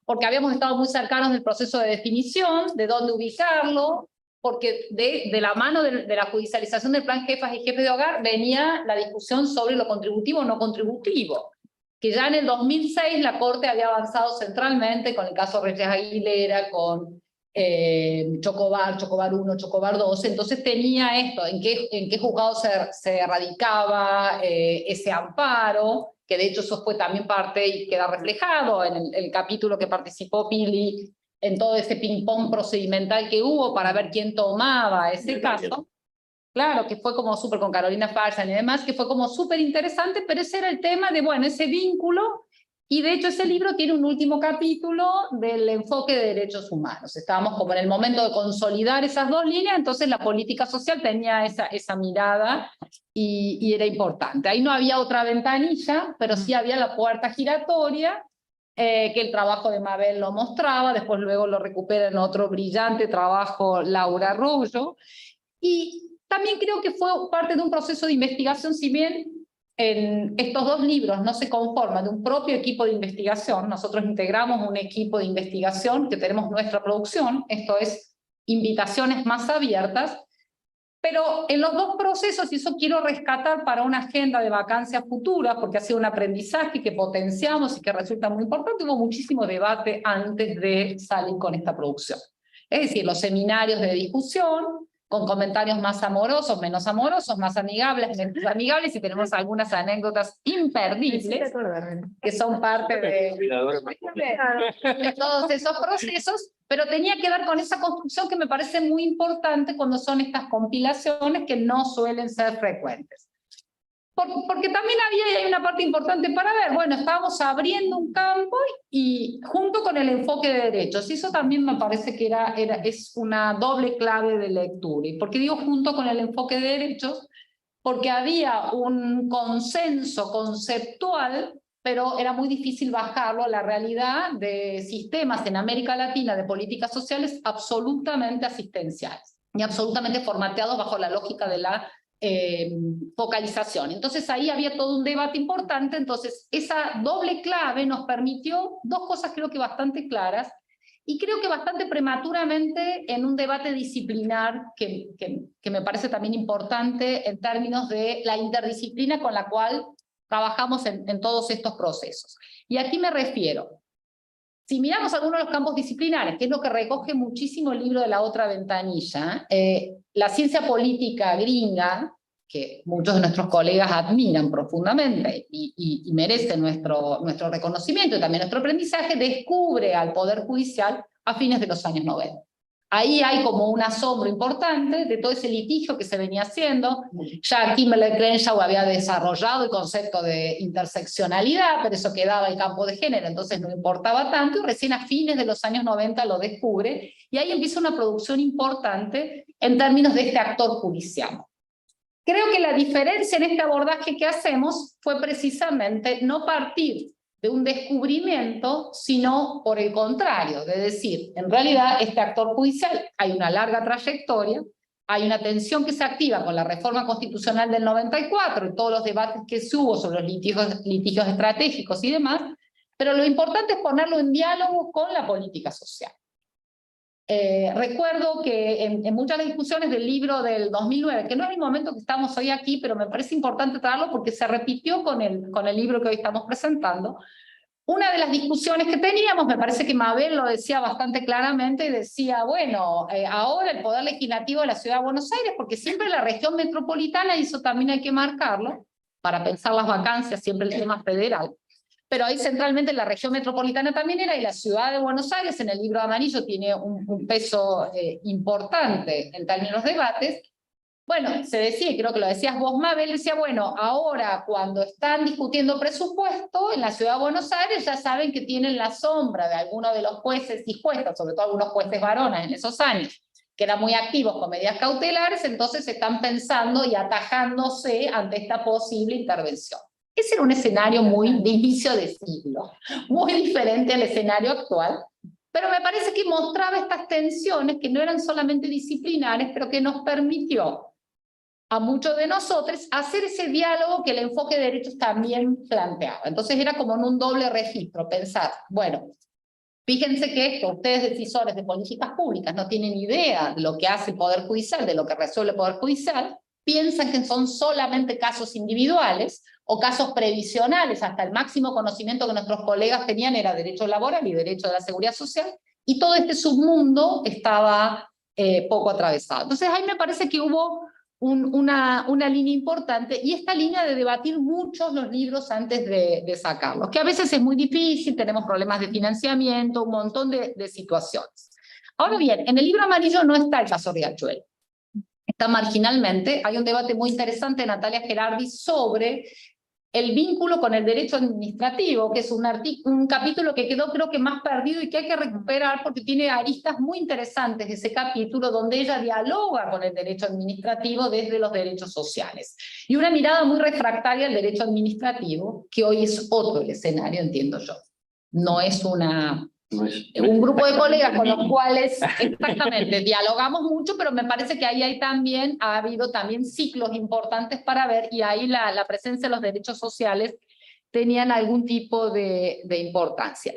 Porque habíamos estado muy cercanos del proceso de definición, de dónde ubicarlo, porque de la mano de la judicialización del plan Jefas y Jefes de Hogar venía la discusión sobre lo contributivo o no contributivo, que ya en el 2006 la Corte había avanzado centralmente con el caso Reyes Aguilera, con Chocobar 1, Chocobar 2, entonces tenía esto, en qué juzgado se radicaba ese amparo, que de hecho eso fue también parte y queda reflejado en el capítulo que participó Pili, en todo ese ping-pong procedimental que hubo para ver quién tomaba ese caso. claro, que fue como súper con Carolina Farsan y demás, que fue como súper interesante, pero ese era el tema de, bueno, ese vínculo, y de hecho ese libro tiene un último capítulo del enfoque de derechos humanos. Estábamos como en el momento de consolidar esas dos líneas, entonces la política social tenía esa mirada y era importante. Ahí no había otra ventanilla, pero sí había la puerta giratoria, que el trabajo de Mabel lo mostraba, después luego lo recupera en otro brillante trabajo Laura Arroyo, y también creo que fue parte de un proceso de investigación, si bien en estos dos libros no se conforman de un propio equipo de investigación, nosotros integramos un equipo de investigación que tenemos nuestra producción, esto es invitaciones más abiertas, pero en los dos procesos, y eso quiero rescatar para una agenda de vacancias futuras, porque ha sido un aprendizaje que potenciamos y que resulta muy importante, hubo muchísimo debate antes de salir con esta producción. Es decir, los seminarios de discusión, con comentarios más amorosos, menos amorosos, más amigables, menos amigables, y tenemos algunas anécdotas imperdibles, que son parte de todos esos procesos, pero tenía que ver con esa construcción que me parece muy importante cuando son estas compilaciones que no suelen ser frecuentes. Porque también hay una parte importante para ver, bueno, estábamos abriendo un campo y junto con el enfoque de derechos, y eso también me parece que es una doble clave de lectura. ¿Y por qué digo junto con el enfoque de derechos? Porque había un consenso conceptual, pero era muy difícil bajarlo a la realidad de sistemas en América Latina de políticas sociales absolutamente asistenciales y absolutamente formateados bajo la lógica de la focalización. Entonces ahí había todo un debate importante, entonces esa doble clave nos permitió dos cosas creo que bastante claras, y creo que bastante prematuramente en un debate disciplinar que me parece también importante en términos de la interdisciplina con la cual trabajamos en todos estos procesos. Y aquí me refiero, si miramos algunos de los campos disciplinares, que es lo que recoge muchísimo el libro de La Otra Ventanilla, la ciencia política gringa, que muchos de nuestros colegas admiran profundamente y merece nuestro reconocimiento y también nuestro aprendizaje, descubre al Poder Judicial a fines de los años 90. Ahí hay como un asombro importante de todo ese litigio que se venía haciendo. Ya Kimberly Crenshaw había desarrollado el concepto de interseccionalidad, pero eso quedaba en campo de género, entonces no importaba tanto, y recién a fines de los años 90 lo descubre, y ahí empieza una producción importante en términos de este actor judicial. Creo que la diferencia en este abordaje que hacemos fue precisamente no partir de un descubrimiento, sino por el contrario, de decir, en realidad este actor judicial hay una larga trayectoria, hay una tensión que se activa con la reforma constitucional del 94 y todos los debates que se hubo sobre los litigios estratégicos y demás, pero lo importante es ponerlo en diálogo con la política social. Recuerdo que en muchas de las discusiones del libro del 2009, que no es el momento que estamos hoy aquí, pero me parece importante traerlo porque se repitió con el libro que hoy estamos presentando, una de las discusiones que teníamos, me parece que Mabel lo decía bastante claramente, y decía, bueno, ahora el Poder Legislativo de la Ciudad de Buenos Aires, porque siempre la región metropolitana, y eso también hay que marcarlo, para pensar las vacancias, siempre el tema federal, pero ahí centralmente la región metropolitana también era, y la ciudad de Buenos Aires en el libro amarillo tiene un peso importante en términos de debates. Bueno, se decía, y creo que lo decías vos, Mabel, decía, bueno, ahora cuando están discutiendo presupuesto en la ciudad de Buenos Aires, ya saben que tienen la sombra de algunos de los jueces y juezas, sobre todo algunos jueces varones en esos años, que eran muy activos con medidas cautelares, entonces están pensando y atajándose ante esta posible intervención. Ese era un escenario muy de inicio de siglo, muy diferente al escenario actual, pero me parece que mostraba estas tensiones que no eran solamente disciplinares, pero que nos permitió a muchos de nosotros hacer ese diálogo que el enfoque de derechos también planteaba. Entonces era como en un doble registro, pensar, bueno, fíjense que esto, ustedes decisores de políticas públicas no tienen idea de lo que hace el Poder Judicial, de lo que resuelve el Poder Judicial, piensan que son solamente casos individuales o casos previsionales, hasta el máximo conocimiento que nuestros colegas tenían era derecho laboral y derecho de la seguridad social, y todo este submundo estaba poco atravesado. Entonces ahí me parece que hubo una línea importante, y esta línea de debatir muchos los libros antes de sacarlos, que a veces es muy difícil, tenemos problemas de financiamiento, un montón de situaciones. Ahora bien, en el libro amarillo no está el caso Riachuelo. tan marginalmente. Hay un debate muy interesante de Natalia Gerardi sobre el vínculo con el derecho administrativo, que es un capítulo que quedó creo que más perdido y que hay que recuperar porque tiene aristas muy interesantes de ese capítulo donde ella dialoga con el derecho administrativo desde los derechos sociales. Y una mirada muy refractaria al derecho administrativo, que hoy es otro el escenario, entiendo yo. No es un grupo de colegas con los cuales exactamente dialogamos mucho, pero me parece que ahí ha habido también ciclos importantes para ver, y ahí la presencia de los derechos sociales tenían algún tipo de importancia.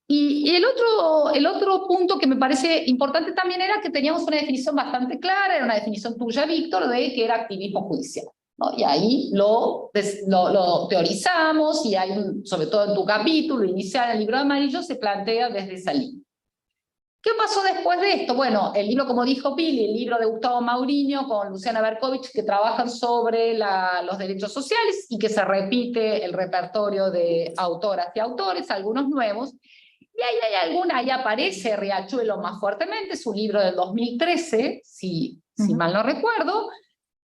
Y el otro punto que me parece importante también era que teníamos una definición bastante clara, era una definición tuya, Víctor, de que era activismo judicial, ¿no? Y ahí lo teorizamos, y hay sobre todo en tu capítulo inicial, el libro amarillo, se plantea desde esa línea. ¿Qué pasó después de esto? Bueno, el libro, como dijo Pili, el libro de Gustavo Mauriño con Luciana Berkovich, que trabajan sobre los derechos sociales y que se repite el repertorio de autoras y autores, algunos nuevos. Y ahí aparece Riachuelo más fuertemente, es un libro del 2013, si mal no recuerdo.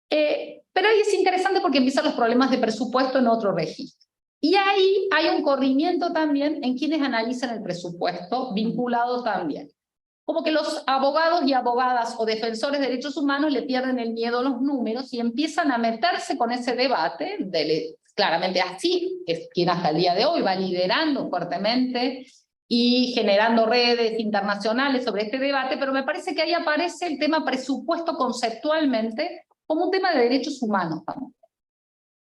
Pero ahí es interesante porque empiezan los problemas de presupuesto en otro registro. Y ahí hay un corrimiento también en quienes analizan el presupuesto, vinculado también. Como que los abogados y abogadas o defensores de derechos humanos le pierden el miedo a los números y empiezan a meterse con ese debate, claramente así, es quien hasta el día de hoy va liderando fuertemente y generando redes internacionales sobre este debate, pero me parece que ahí aparece el tema presupuesto conceptualmente como un tema de derechos humanos también.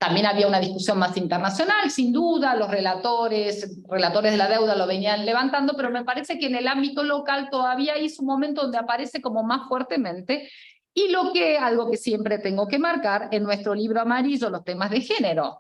También había una discusión más internacional, sin duda, los relatores de la deuda lo venían levantando, pero me parece que en el ámbito local todavía hay un momento donde aparece como más fuertemente, y algo que siempre tengo que marcar, en nuestro libro amarillo, los temas de género,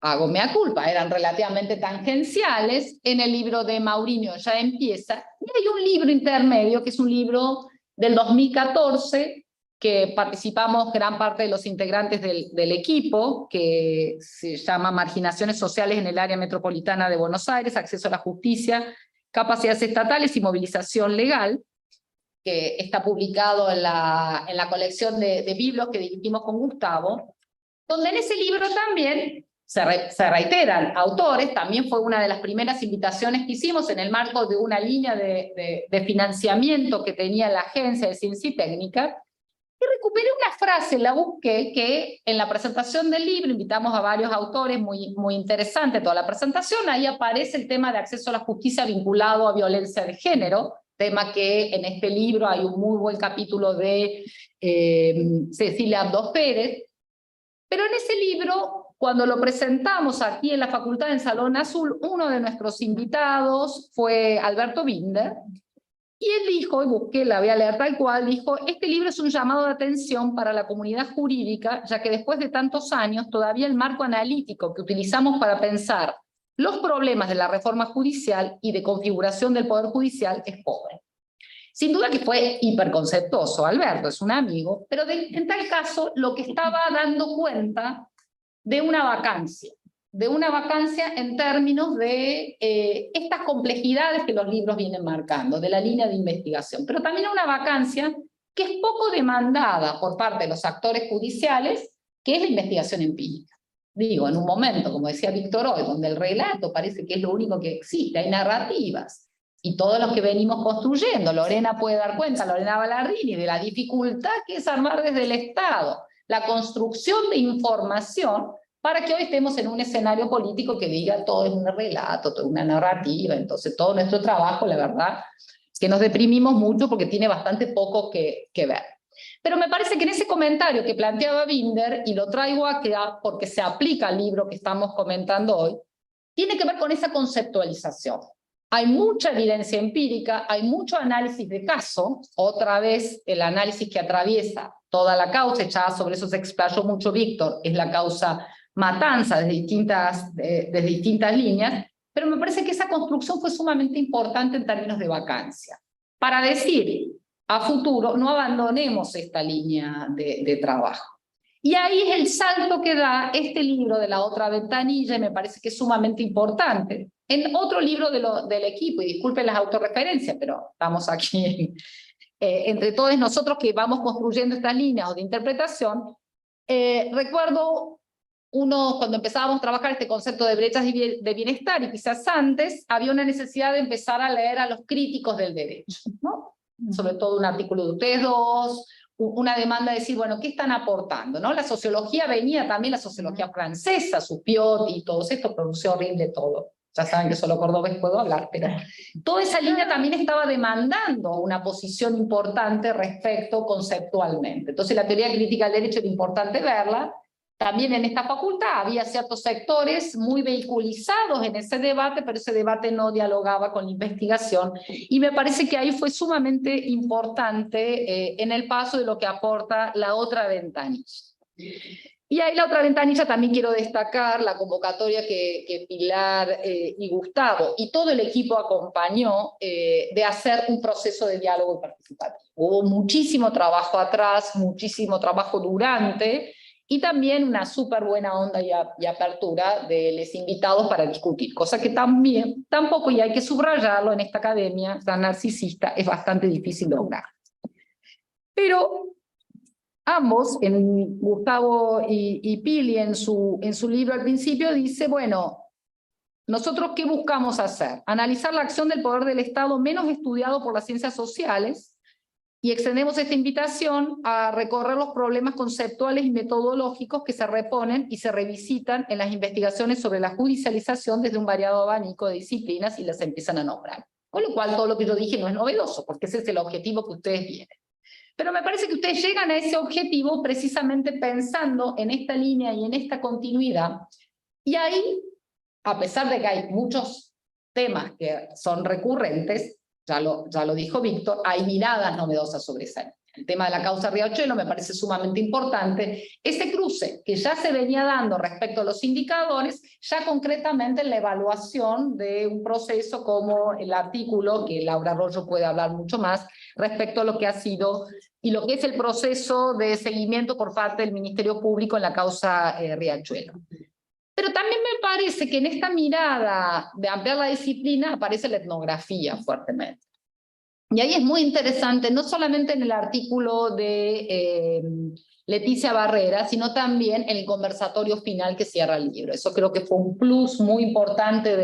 hago mea culpa, eran relativamente tangenciales, en el libro de Mauriño ya empieza, y hay un libro intermedio, que es un libro del 2014, que participamos gran parte de los integrantes del equipo, que se llama Marginaciones Sociales en el Área Metropolitana de Buenos Aires, Acceso a la Justicia, Capacidades Estatales y Movilización Legal, que está publicado en la colección de libros que dirigimos con Gustavo, donde en ese libro también se reiteran autores. También fue una de las primeras invitaciones que hicimos en el marco de una línea de financiamiento que tenía la Agencia de Ciencia y Técnica, y recuperé una frase, la busqué, que en la presentación del libro invitamos a varios autores, muy interesante toda la presentación. Ahí aparece el tema de acceso a la justicia vinculado a violencia de género, tema que en este libro hay un muy buen capítulo de Cecilia Abdos Pérez. Pero en ese libro, cuando lo presentamos aquí en la facultad en Salón Azul, uno de nuestros invitados fue Alberto Binder, y él dijo, y busqué, la voy a leer tal cual, dijo: este libro es un llamado de atención para la comunidad jurídica, ya que después de tantos años todavía el marco analítico que utilizamos para pensar los problemas de la reforma judicial y de configuración del Poder Judicial es pobre. Sin duda que fue hiperconceptuoso, Alberto es un amigo, pero en tal caso lo que estaba dando cuenta de una vacancia en términos de estas complejidades que los libros vienen marcando, de la línea de investigación, pero también una vacancia que es poco demandada por parte de los actores judiciales, que es la investigación empírica. Digo, en un momento, como decía Víctor hoy, donde el relato parece que es lo único que existe, hay narrativas, y todos los que venimos construyendo, Lorena puede dar cuenta, Lorena Ballardini, de la dificultad que es armar desde el Estado la construcción de información, para que hoy estemos en un escenario político que diga todo es un relato, todo es una narrativa. Entonces todo nuestro trabajo, la verdad, que nos deprimimos mucho porque tiene bastante poco que ver. Pero me parece que en ese comentario que planteaba Binder, y lo traigo acá porque se aplica al libro que estamos comentando hoy, tiene que ver con esa conceptualización. Hay mucha evidencia empírica, hay mucho análisis de caso, otra vez el análisis que atraviesa toda la causa, ya sobre eso se explayó mucho Víctor, es la causa Matanza desde distintas líneas, pero me parece que esa construcción fue sumamente importante en términos de vacancia, para decir a futuro no abandonemos esta línea de trabajo. Y ahí es el salto que da este libro de La Otra Ventanilla, y me parece que es sumamente importante. En otro libro del equipo, y disculpen las autorreferencias, pero estamos aquí entre todos nosotros que vamos construyendo estas líneas de interpretación, recuerdo cuando empezábamos a trabajar este concepto de brechas de bienestar, y quizás antes, había una necesidad de empezar a leer a los críticos del derecho, ¿no? Sobre todo un artículo de ustedes dos, una demanda de decir, bueno, ¿qué están aportando? ¿No? La sociología venía también, la sociología francesa, Supiotti y todo esto, pronunció horrible todo. Ya saben que solo cordobés puedo hablar, pero toda esa línea también estaba demandando una posición importante respecto conceptualmente. Entonces la teoría crítica del derecho era importante verla. También en esta facultad había ciertos sectores muy vehiculizados en ese debate, pero ese debate no dialogaba con la investigación, y me parece que ahí fue sumamente importante en el paso de lo que aporta la otra ventanilla. Y ahí la otra ventanilla también quiero destacar la convocatoria que Pilar y Gustavo y todo el equipo acompañó de hacer un proceso de diálogo participativo. Hubo muchísimo trabajo atrás, muchísimo trabajo durante, y también una súper buena onda y apertura de los invitados para discutir, cosa que tampoco, y hay que subrayarlo en esta academia tan narcisista, es bastante difícil lograr. Pero ambos, Gustavo y Pili, en su libro al principio, dice, bueno, ¿nosotros qué buscamos hacer? Analizar la acción del poder del Estado menos estudiado por las ciencias sociales, y extendemos esta invitación a recorrer los problemas conceptuales y metodológicos que se reponen y se revisitan en las investigaciones sobre la judicialización desde un variado abanico de disciplinas, y las empiezan a nombrar. Con lo cual todo lo que yo dije no es novedoso, porque ese es el objetivo que ustedes tienen. Pero me parece que ustedes llegan a ese objetivo precisamente pensando en esta línea y en esta continuidad. Y ahí, a pesar de que hay muchos temas que son recurrentes, ya lo dijo Víctor, hay miradas novedosas sobre esa línea. El tema de la causa Riachuelo me parece sumamente importante. Ese cruce que ya se venía dando respecto a los indicadores, ya concretamente en la evaluación de un proceso como el artículo, que Laura Arroyo puede hablar mucho más, respecto a lo que ha sido y lo que es el proceso de seguimiento por parte del Ministerio Público en la causa Riachuelo. Pero también me parece que en esta mirada de ampliar la disciplina aparece la etnografía fuertemente. Y ahí es muy interesante, no solamente en el artículo de Leticia Barrera, sino también en el conversatorio final que cierra el libro. Eso creo que fue un plus muy importante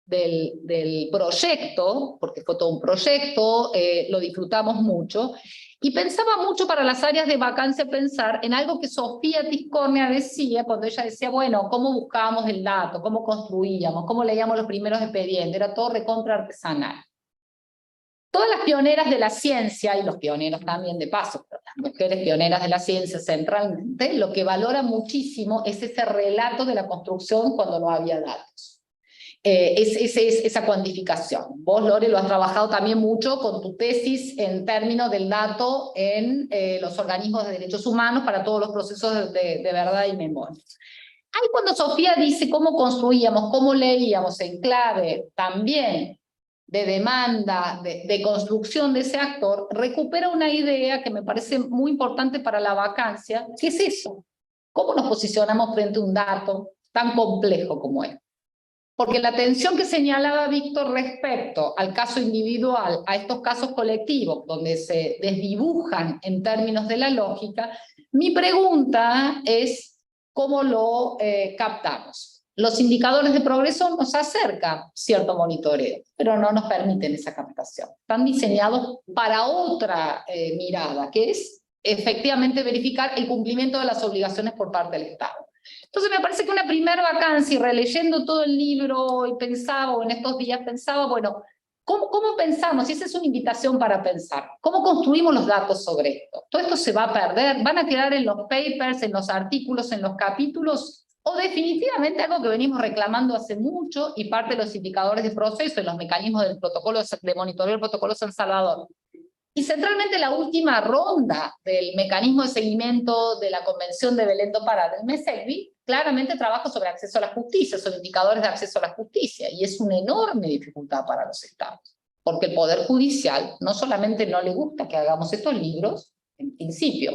del proyecto, porque fue todo un proyecto, lo disfrutamos mucho. Y pensaba mucho para las áreas de vacancia pensar en algo que Sofía Tiscornia decía, cuando ella decía, bueno, ¿cómo buscábamos el dato? ¿Cómo construíamos? ¿Cómo leíamos los primeros expedientes? Era todo recontra artesanal. Todas las pioneras de la ciencia, y los pioneros también de paso, pero las mujeres pioneras de la ciencia centralmente, lo que valora muchísimo es ese relato de la construcción cuando no había datos. Esa cuantificación. Vos, Lore, lo has trabajado también mucho con tu tesis en términos del dato en los organismos de derechos humanos para todos los procesos de verdad y memoria. Ahí cuando Sofía dice cómo construíamos, cómo leíamos en clave también de demanda, de construcción de ese actor, recupera una idea que me parece muy importante para la vacancia, que es eso. ¿Cómo nos posicionamos frente a un dato tan complejo como este? Porque la tensión que señalaba Víctor respecto al caso individual, a estos casos colectivos, donde se desdibujan en términos de la lógica, mi pregunta es cómo lo captamos. Los indicadores de progreso nos acercan cierto monitoreo, pero no nos permiten esa captación. Están diseñados para otra mirada, que es efectivamente verificar el cumplimiento de las obligaciones por parte del Estado. Entonces me parece que una primera vacancia, y releyendo todo el libro, y pensaba, o en estos días pensaba, bueno, ¿cómo pensamos? Y esa es una invitación para pensar. ¿Cómo construimos los datos sobre esto? ¿Todo esto se va a perder? ¿Van a quedar en los papers, en los artículos, en los capítulos? ¿O definitivamente algo que venimos reclamando hace mucho, y parte de los indicadores de proceso, y los mecanismos del protocolo de monitoreo del protocolo San Salvador? Y centralmente la última ronda del mecanismo de seguimiento de la Convención de Belém do Pará del MESEGBI, claramente trabaja sobre acceso a la justicia, sobre indicadores de acceso a la justicia, y es una enorme dificultad para los estados, porque el Poder Judicial no solamente no le gusta que hagamos estos libros, en principio,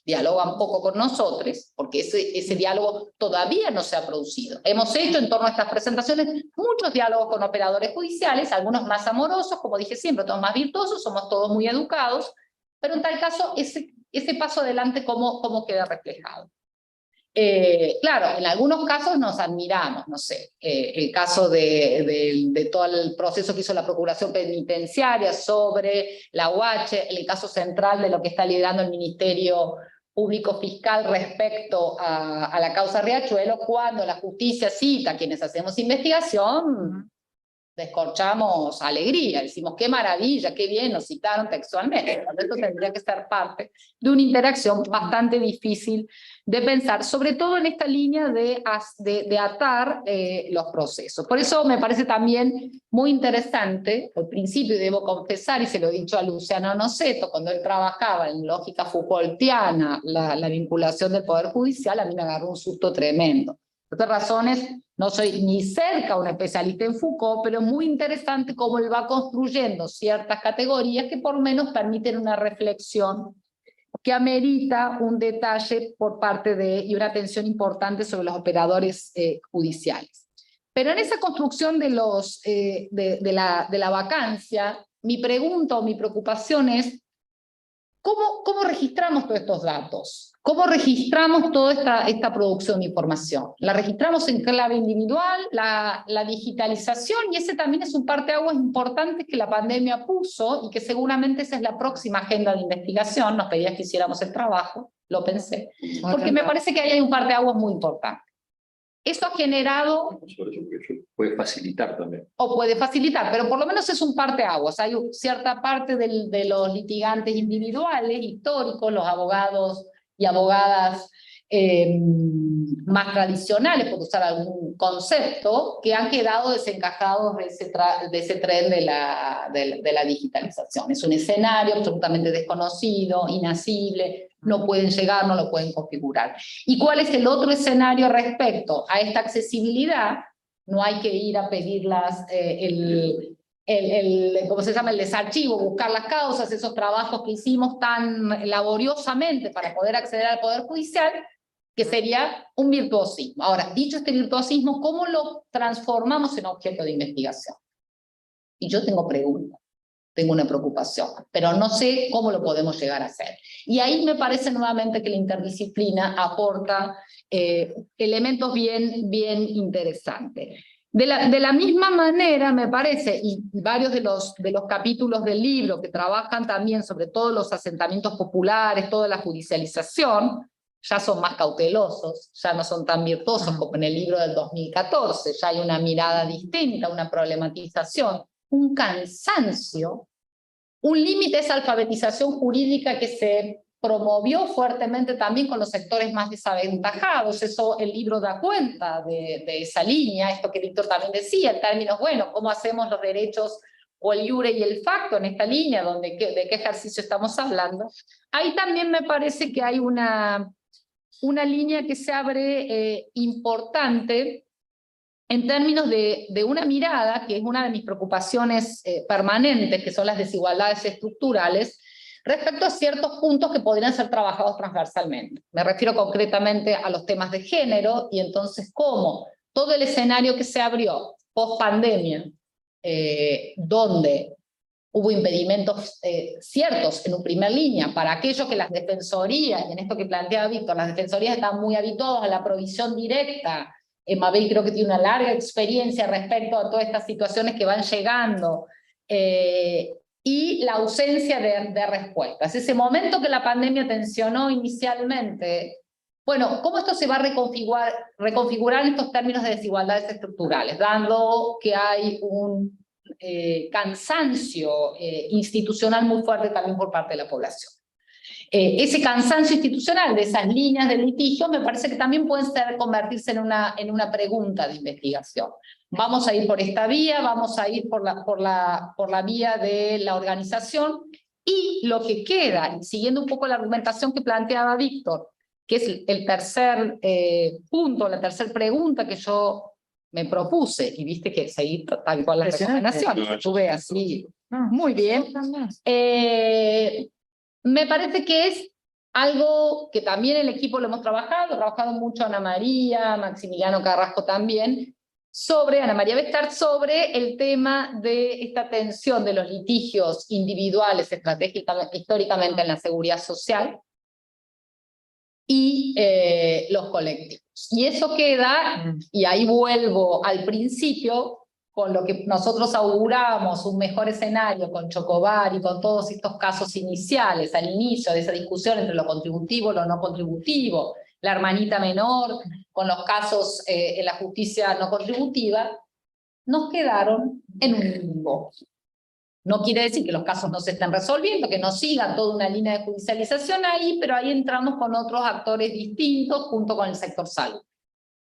dialogan poco con nosotros, porque ese diálogo todavía no se ha producido. Hemos hecho en torno a estas presentaciones muchos diálogos con operadores judiciales, algunos más amorosos, como dije siempre, todos más virtuosos, somos todos muy educados, pero en tal caso ese paso adelante, ¿cómo queda reflejado? Claro, en algunos casos nos admiramos, no sé, el caso de todo el proceso que hizo la Procuración Penitenciaria sobre la UH, el caso central de lo que está liderando el Ministerio Público Fiscal respecto a la causa Riachuelo, cuando la justicia cita a quienes hacemos investigación, descorchamos alegría, decimos qué maravilla, qué bien, nos citaron textualmente. Esto tendría que ser parte de una interacción bastante difícil de pensar, sobre todo en esta línea de atar los procesos. Por eso me parece también muy interesante, al principio, y debo confesar, y se lo he dicho a Luciano Noceto, cuando él trabajaba en lógica Foucaultiana, la vinculación del Poder Judicial, a mí me agarró un susto tremendo. Por otras razones, no soy ni cerca un especialista en Foucault, pero muy interesante cómo él va construyendo ciertas categorías que por lo menos permiten una reflexión que amerita un detalle por parte y una atención importante sobre los operadores judiciales. Pero en esa construcción de la vacancia, mi pregunta o mi preocupación es ¿cómo registramos todos estos datos? ¿Cómo registramos toda esta producción de información? ¿La registramos en clave individual? ¿La digitalización? Y ese también es un parteaguas importante que la pandemia puso y que seguramente esa es la próxima agenda de investigación. Nos pedías que hiciéramos el trabajo, lo pensé. Porque me parece que ahí hay un parteaguas muy importante. Eso ha generado... Puede facilitar también. O puede facilitar, pero por lo menos es un parteaguas. Hay cierta parte de los litigantes individuales, históricos, los abogados y abogadas más tradicionales, por usar algún concepto, que han quedado desencajados de ese tren de la digitalización. Es un escenario absolutamente desconocido, inasible, no pueden llegar, no lo pueden configurar. ¿Y cuál es el otro escenario respecto a esta accesibilidad? No hay que ir a pedirlas, ¿cómo se llama? El desarchivo, buscar las causas, esos trabajos que hicimos tan laboriosamente para poder acceder al Poder Judicial, que sería un virtuosismo. Ahora, dicho este virtuosismo, ¿cómo lo transformamos en objeto de investigación? Y yo tengo preguntas, tengo una preocupación, pero no sé cómo lo podemos llegar a hacer. Y ahí me parece nuevamente que la interdisciplina aporta elementos bien interesantes. De la misma manera, me parece, y varios de los capítulos del libro que trabajan también sobre todos los asentamientos populares, toda la judicialización, ya son más cautelosos, ya no son tan virtuosos como en el libro del 2014, ya hay una mirada distinta, una problematización, un cansancio, un límite a esa alfabetización jurídica que se promovió fuertemente también con los sectores más desaventajados. Eso el libro da cuenta de esa línea, esto que Víctor también decía, en términos, bueno, ¿cómo hacemos los derechos o el iure y el facto en esta línea? ¿De qué ejercicio estamos hablando? Ahí también me parece que hay una línea que se abre importante en términos de una mirada, que es una de mis preocupaciones permanentes, que son las desigualdades estructurales, respecto a ciertos puntos que podrían ser trabajados transversalmente. Me refiero concretamente a los temas de género, y entonces cómo todo el escenario que se abrió post-pandemia, donde hubo impedimentos ciertos en un primer línea para aquellos que las defensorías, y en esto que planteaba Víctor, las defensorías están muy habituadas a la provisión directa. Mabel creo que tiene una larga experiencia respecto a todas estas situaciones que van llegando, y la ausencia de respuestas. Ese momento que la pandemia tensionó inicialmente, bueno, ¿cómo esto se va a reconfigurar en estos términos de desigualdades estructurales? Dando que hay un cansancio institucional muy fuerte también por parte de la población. Ese cansancio institucional de esas líneas de litigio me parece que también pueden convertirse en una pregunta de investigación. Vamos a ir por esta vía, vamos a ir por la vía de la organización, y lo que queda, siguiendo un poco la argumentación que planteaba Víctor, que es el tercer punto, la tercera pregunta que yo me propuse, y viste que seguí tal cual las recomendaciones, estuve así, muy bien. Me parece que es Algo que también el equipo lo hemos trabajado mucho Ana María, Maximiliano Carrasco también, Ana María Bestar, sobre el tema de esta tensión de los litigios individuales históricamente en la seguridad social y los colectivos. Y eso queda, y ahí vuelvo al principio, con lo que nosotros auguramos un mejor escenario con Chocobar y con todos estos casos iniciales, al inicio de esa discusión entre lo contributivo y lo no contributivo, la hermanita menor, con los casos en la justicia no contributiva, nos quedaron en un limbo. No quiere decir que los casos no se estén resolviendo, que no sigan toda una línea de judicialización ahí, pero ahí entramos con otros actores distintos junto con el sector salud.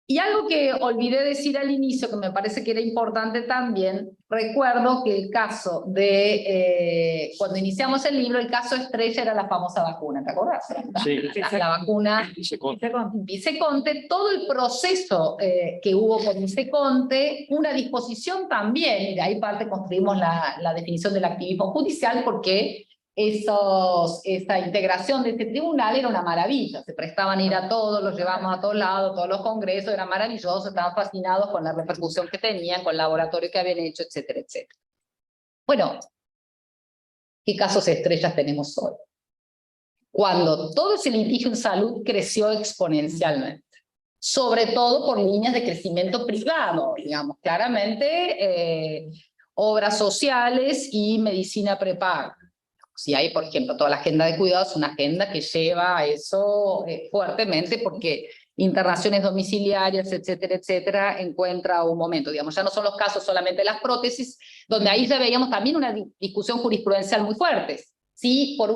Y algo que olvidé decir al inicio, que me parece que era importante también, recuerdo que el caso de, cuando iniciamos el libro, el caso estrella era la famosa vacuna, ¿te acordás? Sí. La vacuna Viceconte, todo el proceso que hubo con Viceconte, una disposición también, y de ahí parte construimos la definición del activismo judicial, porque esa integración de este tribunal era una maravilla, se prestaban a ir a todos, los llevamos a todos lados, todos los congresos, era maravilloso, estaban fascinados con la repercusión que tenían, con el laboratorio que habían hecho, etcétera, etcétera. Bueno, ¿qué casos estrellas tenemos hoy? Cuando todo ese litigio en salud creció exponencialmente, sobre todo por líneas de crecimiento privado, digamos, claramente obras sociales y medicina prepaga. Si hay, por ejemplo, toda la agenda de cuidados, una agenda que lleva a eso fuertemente, porque internaciones domiciliarias, etcétera, etcétera, encuentra un momento. Digamos, ya no son los casos solamente de las prótesis, donde ahí ya veíamos también una discusión jurisprudencial muy fuerte. Si por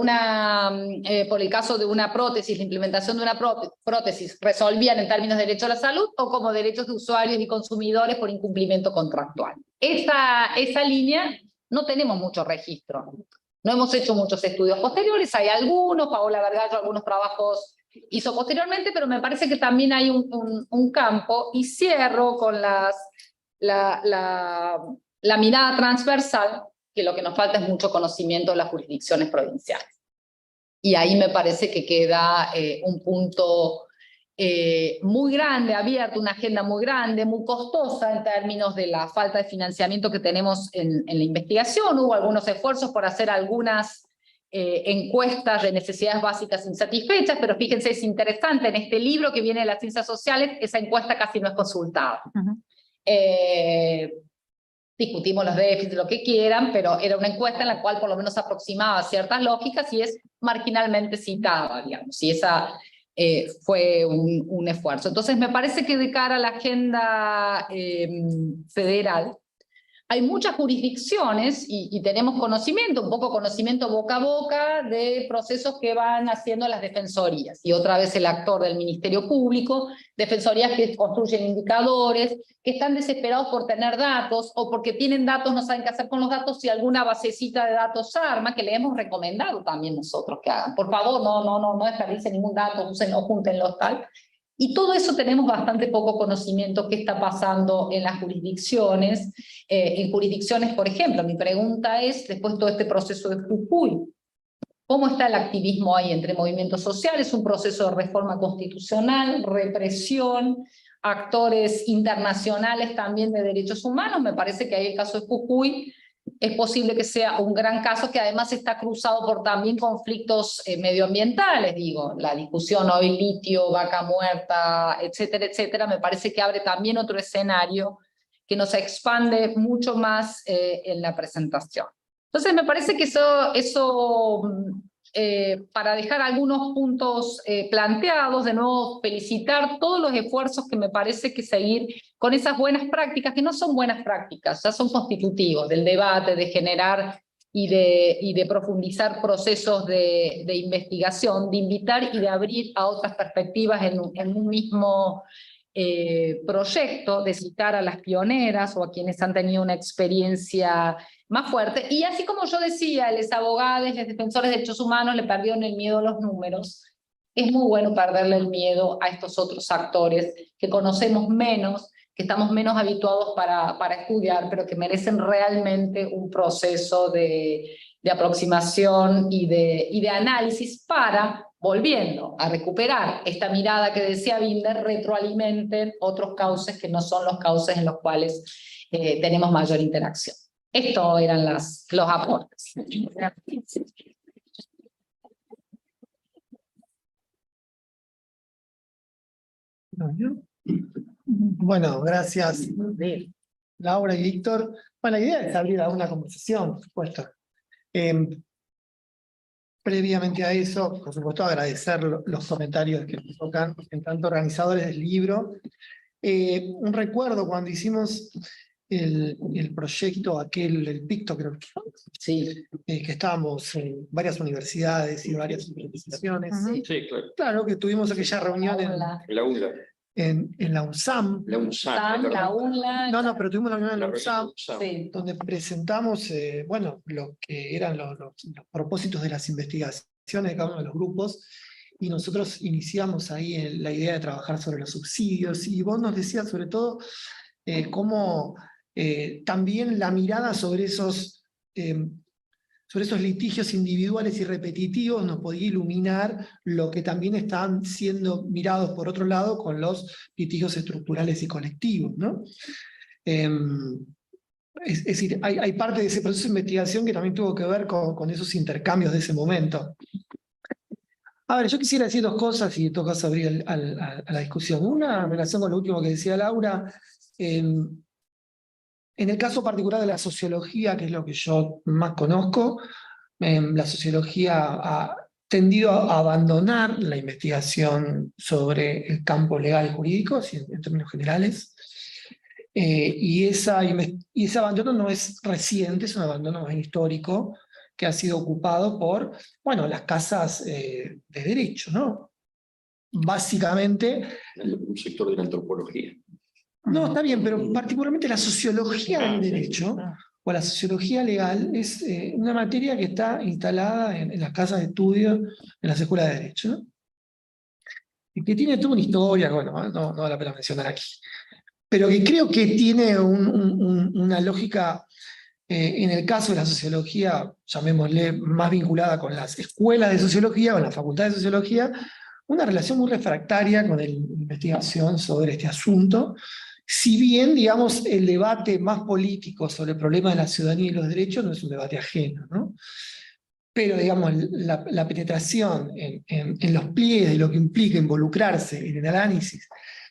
el caso de una prótesis, la implementación de una prótesis, resolvían en términos de derecho a la salud o como derechos de usuarios y consumidores por incumplimiento contractual. Esa línea no tenemos mucho registro. No hemos hecho muchos estudios posteriores, hay algunos, Paola Vergallo algunos trabajos hizo posteriormente, pero me parece que también hay un campo, y cierro con la mirada transversal, que lo que nos falta es mucho conocimiento de las jurisdicciones provinciales. Y ahí me parece que queda un punto muy grande, abierto, una agenda muy grande, muy costosa en términos de la falta de financiamiento que tenemos en la investigación. Hubo algunos esfuerzos por hacer algunas encuestas de necesidades básicas insatisfechas, pero fíjense, es interesante, en este libro que viene de las ciencias sociales, esa encuesta casi no es consultada. Discutimos los déficits, lo que quieran, pero era una encuesta en la cual por lo menos aproximaba ciertas lógicas y es marginalmente citada, digamos, y esa fue un esfuerzo. Entonces me parece que de cara a la agenda federal, hay muchas jurisdicciones y tenemos conocimiento, un poco conocimiento boca a boca de procesos que van haciendo las defensorías. Y otra vez el actor del Ministerio Público, defensorías que construyen indicadores, que están desesperados por tener datos o porque tienen datos, no saben qué hacer con los datos, y alguna basecita de datos arma que le hemos recomendado también nosotros que hagan. Por favor, no desperdicien ningún dato, úsenlo, júntenlo, tal. Y todo eso tenemos bastante poco conocimiento qué está pasando en las jurisdicciones. En jurisdicciones, por ejemplo, mi pregunta es, después de todo este proceso de Jujuy, ¿cómo está el activismo ahí entre movimientos sociales? Un proceso de reforma constitucional, represión, actores internacionales también de derechos humanos. Me parece que ahí el caso de Jujuy es posible que sea un gran caso que además está cruzado por también conflictos medioambientales, digo, la discusión hoy litio, vaca muerta, etcétera, etcétera, me parece que abre también otro escenario que nos expande mucho más en la presentación. Entonces me parece que eso para dejar algunos puntos planteados, de nuevo felicitar todos los esfuerzos que me parece que seguir con esas buenas prácticas, que no son buenas prácticas, ya son constitutivos del debate, de generar y de profundizar procesos de investigación, de invitar y de abrir a otras perspectivas en un mismo proyecto, de citar a las pioneras o a quienes han tenido una experiencia más fuerte. Y así como yo decía, los abogados, los defensores de derechos humanos le perdieron el miedo a los números, es muy bueno perderle el miedo a estos otros actores que conocemos menos, que estamos menos habituados para estudiar, pero que merecen realmente un proceso de aproximación y de análisis para volviendo a recuperar esta mirada que decía Binder, retroalimenten otros cauces que no son los cauces en los cuales tenemos mayor interacción. Estos eran los aportes. Bueno, gracias Laura y Víctor. Bueno, la idea es abrir una conversación, por supuesto. Previamente a eso, por supuesto, agradecer los comentarios que nos tocan en tanto organizadores del libro. Un recuerdo cuando hicimos el proyecto aquel, el PICTO, creo que Sí. que estábamos en varias universidades y varias organizaciones. Sí, claro. Claro que tuvimos aquella reunión La UNLA. en la UNSAM. La UNSAM. La UNLA. No, pero tuvimos la reunión en la UNSAM, Sí. donde presentamos bueno, lo que eran los propósitos de las investigaciones de cada uno de los grupos, y nosotros iniciamos ahí la idea de trabajar sobre los subsidios, y vos nos decías sobre todo cómo también la mirada sobre esos litigios individuales y repetitivos nos podía iluminar lo que también están siendo mirados por otro lado con los litigios estructurales y colectivos, ¿no? Es decir, hay parte de ese proceso de investigación que también tuvo que ver con esos intercambios de ese momento. A ver, yo quisiera decir dos cosas y en todo caso abrir a la discusión. Una, en relación con lo último que decía Laura, en el caso particular de la sociología, que es lo que yo más conozco, la sociología ha tendido a abandonar la investigación sobre el campo legal y jurídico, en términos generales, y ese abandono no es reciente, es un abandono más histórico, que ha sido ocupado por, bueno, las casas de derecho, ¿no? Básicamente... Un sector de la antropología. No, está bien, pero particularmente la sociología del derecho, o la sociología legal, es una materia que está instalada en las casas de estudio, en las escuelas de derecho, ¿no? Y que tiene toda una historia, bueno, no vale la pena mencionar aquí, pero que creo que tiene una lógica, en el caso de la sociología, llamémosle, más vinculada con las escuelas de sociología, o las facultades de sociología, una relación muy refractaria con la investigación sobre este asunto. Si bien, digamos, el debate más político sobre el problema de la ciudadanía y los derechos no es un debate ajeno, ¿no? Pero, digamos, la penetración en los pliegues de lo que implica involucrarse en el análisis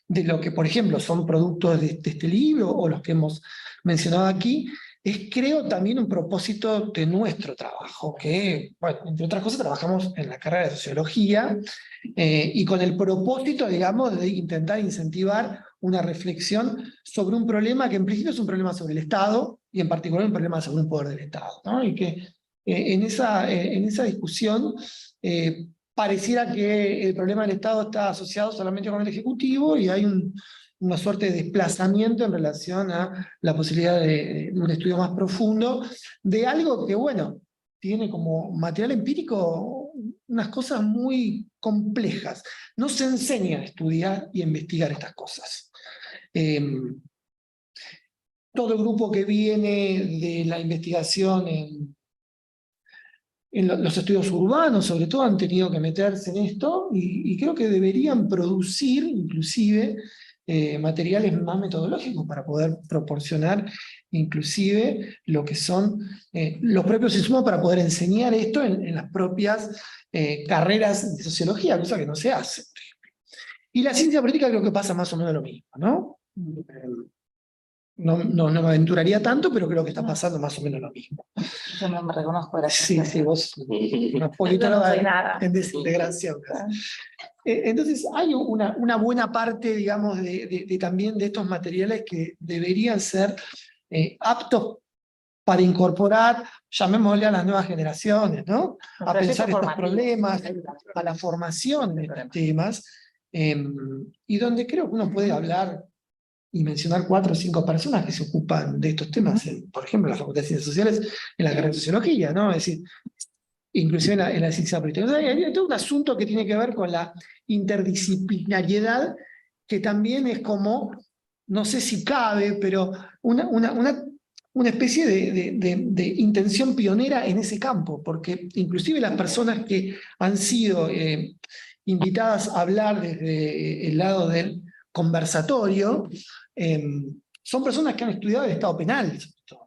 de lo que, por ejemplo, son productos de este libro o los que hemos mencionado aquí, es, creo, también un propósito de nuestro trabajo, que, bueno, entre otras cosas, trabajamos en la carrera de sociología, y con el propósito, digamos, de intentar incentivar una reflexión sobre un problema que en principio es un problema sobre el Estado, y en particular un problema sobre un poder del Estado, ¿no? Y que en esa discusión pareciera que el problema del Estado está asociado solamente con el Ejecutivo, y hay una suerte de desplazamiento en relación a la posibilidad de un estudio más profundo de algo que, bueno, tiene como material empírico unas cosas muy complejas. No se enseña a estudiar y a investigar estas cosas. Todo el grupo que viene de la investigación en los estudios urbanos, sobre todo, han tenido que meterse en esto, y creo que deberían producir, inclusive, materiales más metodológicos para poder proporcionar inclusive lo que son los propios insumos para poder enseñar esto en las propias carreras de sociología, cosa que no se hace. Y la ciencia política creo que pasa más o menos lo mismo, ¿no? No me aventuraría tanto, pero creo que está pasando más o menos lo mismo. Yo no me reconozco de la Sí, vos una politóloga en desintegración. Entonces hay una buena parte, digamos, también de estos materiales que deberían ser aptos para incorporar, llamémosle, a las nuevas generaciones, ¿no? A pensar estos problemas, a la formación de estos temas, y donde creo que uno puede hablar y mencionar 4 o 5 personas que se ocupan de estos temas, por ejemplo, en la Facultad de Ciencias Sociales, en la carrera de Sociología, ¿no? Es decir, inclusive en la ciencia política. O sea, hay todo un asunto que tiene que ver con la interdisciplinariedad, que también es como, no sé si cabe, pero una especie de intención pionera en ese campo, porque inclusive las personas que han sido invitadas a hablar desde el lado del conversatorio, son personas que han estudiado el Estado penal,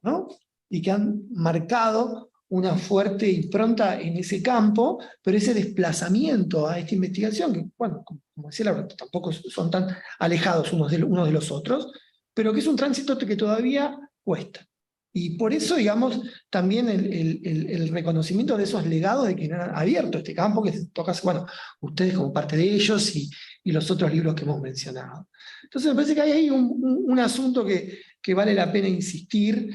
¿no? Y que han marcado una fuerte impronta en ese campo, pero ese desplazamiento a esta investigación, que, bueno, como decía Laura, tampoco son tan alejados unos de los otros, pero que es un tránsito que todavía cuesta. Y por eso, digamos, también el reconocimiento de esos legados de quienes han abierto este campo, que toca, bueno, ustedes como parte de ellos y los otros libros que hemos mencionado. Entonces me parece que hay ahí un asunto que vale la pena insistir,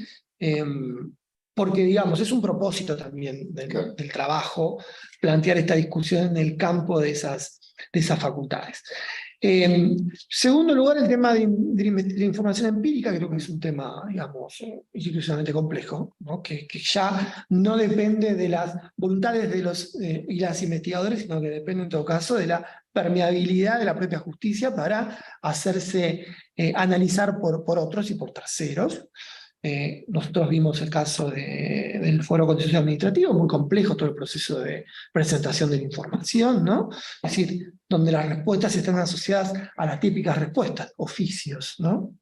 porque, digamos, es un propósito también del trabajo plantear esta discusión en el campo de esas facultades. Segundo lugar, el tema de la información empírica, creo que es un tema, digamos, institucionalmente complejo, ¿no? Que ya no depende de las voluntades de los y las investigadores, sino que depende en todo caso de la permeabilidad de la propia justicia para hacerse analizar por otros y por terceros. Nosotros vimos el caso del Foro Contencioso Administrativo, muy complejo todo el proceso de presentación de la información, ¿no? Es decir, donde las respuestas están asociadas a las típicas respuestas, oficios, ¿no?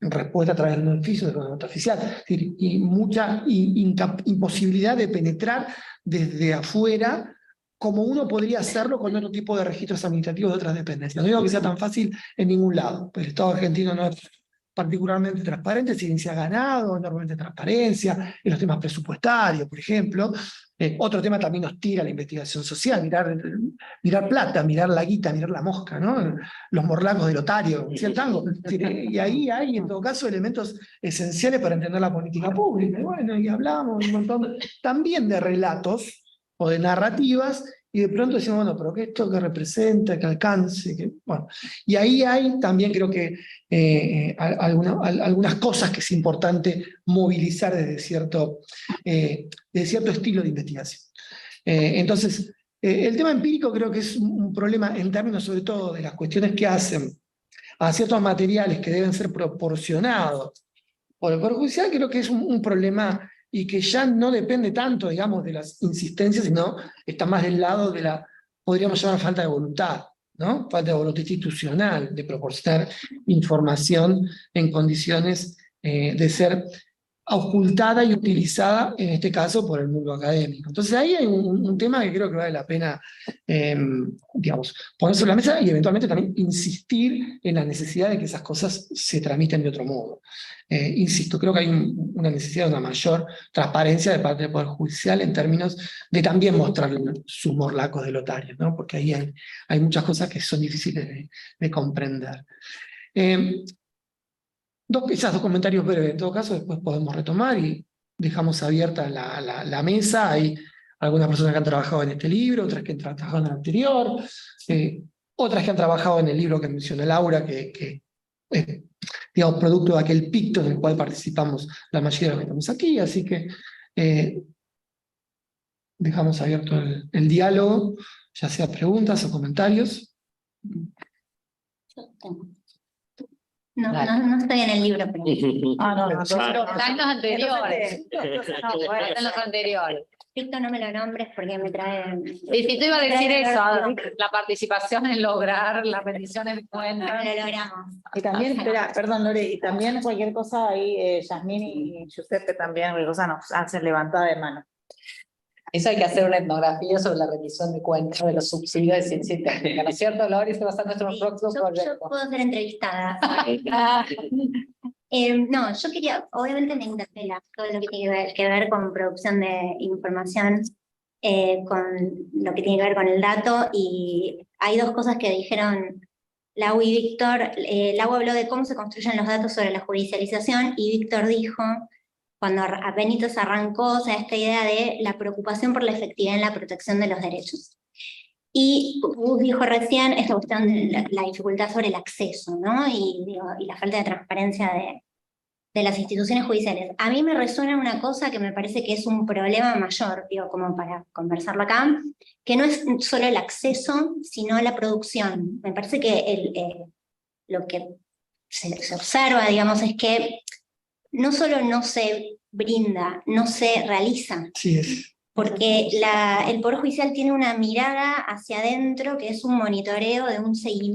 Respuesta a través de un oficio, de una nota oficial, es decir, y mucha imposibilidad de penetrar desde afuera como uno podría hacerlo con otro tipo de registros administrativos de otras dependencias. No digo que sea tan fácil en ningún lado, pero el Estado argentino no es particularmente transparente, si bien se ha ganado enormemente transparencia, en los temas presupuestarios, por ejemplo. Otro tema también nos tira la investigación social, mirar plata, mirar la guita, mirar la mosca, ¿no? Los morlacos del otario, ¿sí el tango? Y ahí hay, en todo caso, elementos esenciales para entender la política pública. Y bueno, y hablamos un montón también de relatos o de narrativas, y de pronto decimos, bueno, pero ¿qué esto que representa, que alcance? Bueno, y ahí hay también, creo que, algunas cosas que es importante movilizar desde cierto estilo de investigación. Entonces, el tema empírico creo que es un problema en términos sobre todo de las cuestiones que hacen a ciertos materiales que deben ser proporcionados por el Poder Judicial, creo que es un problema y que ya no depende tanto, digamos, de las insistencias, sino está más del lado de la, podríamos llamar, falta de voluntad, ¿no? Falta de voluntad institucional, de proporcionar información en condiciones de ser ocultada y utilizada, en este caso, por el mundo académico. Entonces ahí hay un tema que creo que vale la pena, digamos, poner sobre la mesa y eventualmente también insistir en la necesidad de que esas cosas se tramiten de otro modo. Insisto, creo que hay una necesidad de una mayor transparencia de parte del Poder Judicial en términos de también mostrar sus morlacos de lotario, ¿no? Porque ahí hay muchas cosas que son difíciles de comprender. Quizás dos comentarios breves, en todo caso después podemos retomar y dejamos abierta la mesa. Hay algunas personas que han trabajado en este libro, otras que han trabajado en el anterior, otras que han trabajado en el libro que mencionó Laura, que es, digamos, producto de aquel picto en el cual participamos la mayoría de los que estamos aquí, así que dejamos abierto el diálogo, ya sea preguntas o comentarios. No estoy en el libro, pero... Está en los anteriores. Está en los anteriores. Esto no me lo nombres porque me trae... Y si te iba a decir eso, la participación en lograr la rendición en cuenta. Lo logramos. Y también, espera, perdón, Lore, y también cualquier cosa ahí, Yasmín y Giuseppe también, cualquier cosa nos hacen levantada de mano. Eso hay que hacer una etnografía sobre la rendición de cuentas de los subsidios de ciencia y técnica, ¿no es cierto, Laura? Ese va a ser nuestro próximo proyecto. Yo puedo ser entrevistada. No, yo quería, obviamente me interpela todo lo que tiene que ver con producción de información, con lo que tiene que ver con el dato, y hay dos cosas que dijeron Lau y Víctor. Lau habló de cómo se construyen los datos sobre la judicialización, y Víctor dijo, cuando a Benítez arrancó, o sea, esta idea de la preocupación por la efectividad en la protección de los derechos. Y dijo recién esta cuestión de la dificultad sobre el acceso, ¿no? Y la falta de transparencia de las instituciones judiciales. A mí me resuena una cosa que me parece que es un problema mayor, digo, como para conversarlo acá, que no es solo el acceso, sino la producción. Me parece que lo que se observa, digamos, es que no solo no se brinda, no se realiza. Sí, es. Porque el Poder Judicial tiene una mirada hacia adentro que es un monitoreo de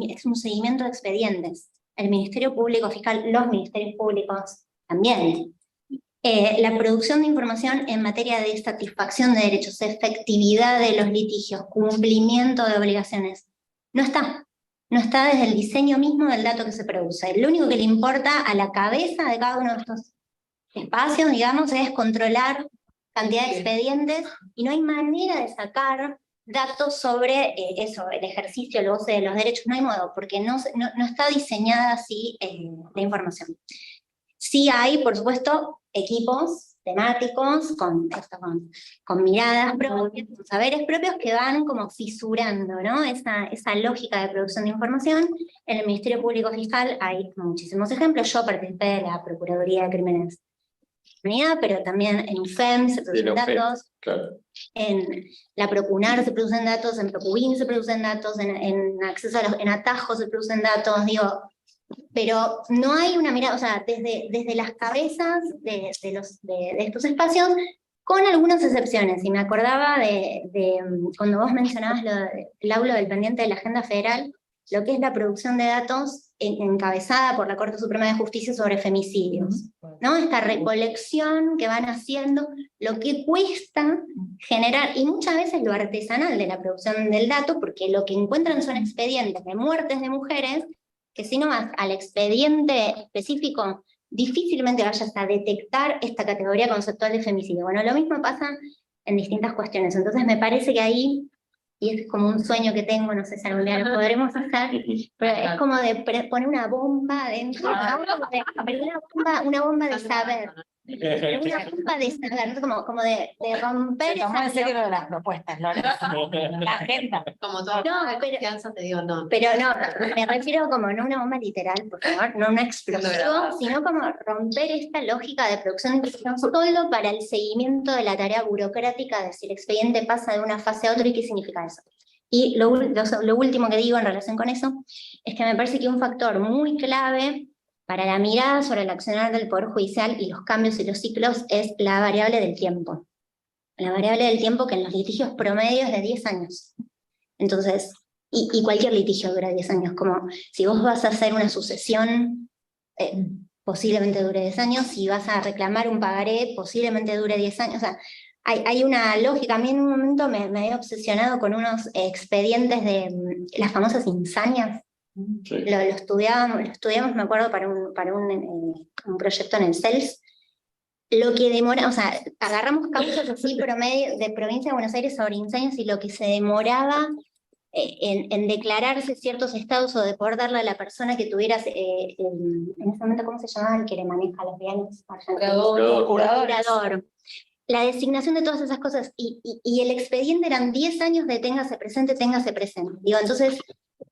es un seguimiento de expedientes. El Ministerio Público Fiscal, los ministerios públicos también. La producción de información en materia de satisfacción de derechos, efectividad de los litigios, cumplimiento de obligaciones, no está. No está desde el diseño mismo del dato que se produce. Lo único que le importa a la cabeza de cada uno de estos espacios, digamos, es controlar cantidad de expedientes, y no hay manera de sacar datos sobre eso, el ejercicio, el goce de los derechos, no hay modo, porque no está diseñada así la información. Sí hay, por supuesto, equipos temáticos con miradas propias, con saberes propios que van como fisurando, ¿no? Esa lógica de producción de información. En el Ministerio Público Fiscal hay muchísimos ejemplos. Yo participé de la Procuraduría de Crímenes, pero también en UFEM se producen datos, claro. en la Procunar se producen datos, en Procubin se producen datos, en acceso en atajos se producen datos, digo, pero no hay una mirada, o sea, desde las cabezas de estos espacios, con algunas excepciones, y me acordaba de cuando vos mencionabas el aula del pendiente de la agenda federal, lo que es la producción de datos encabezada por la Corte Suprema de Justicia sobre femicidios, ¿no? Esta recolección que van haciendo, lo que cuesta generar, y muchas veces lo artesanal de la producción del dato, porque lo que encuentran son expedientes de muertes de mujeres, que si no vas al expediente específico, difícilmente vayas a detectar esta categoría conceptual de femicidio. Bueno, lo mismo pasa en distintas cuestiones, entonces me parece que ahí, y es como un sueño que tengo, no sé si algún día lo podremos hacer, pero es como de poner una bomba adentro, pero una bomba de saber. Una bomba de saber, como de romper. Se tomó en serio lo de las propuestas, Lorena. La agenda. Como toda confianza te digo no. Pero no, me refiero como no una bomba literal, por favor, no una explosión, sino como romper esta lógica de producción de información solo para el seguimiento de la tarea burocrática de si el expediente pasa de una fase a otra y qué significa eso. Y lo último que digo en relación con eso es que me parece que un factor muy clave para la mirada sobre el accionar del Poder Judicial y los cambios y los ciclos es la variable del tiempo. La variable del tiempo que en los litigios promedio es de 10 años. Entonces, y cualquier litigio dura 10 años, como si vos vas a hacer una sucesión, posiblemente dure 10 años, si vas a reclamar un pagaré, posiblemente dure 10 años, o sea, hay una lógica. A mí en un momento me había obsesionado con unos expedientes de las famosas insanias. Sí. Lo estudiamos, me acuerdo, para un proyecto en el CELS. Lo que demora, o sea, agarramos causas así promedio de provincia de Buenos Aires sobre insanios y lo que se demoraba en declararse ciertos estados o de poder darle a la persona que tuvieras, en ese momento, ¿cómo se llamaba el que le maneja los bienes? Curador. La designación de todas esas cosas, y el expediente eran 10 años de téngase presente. Digo, entonces,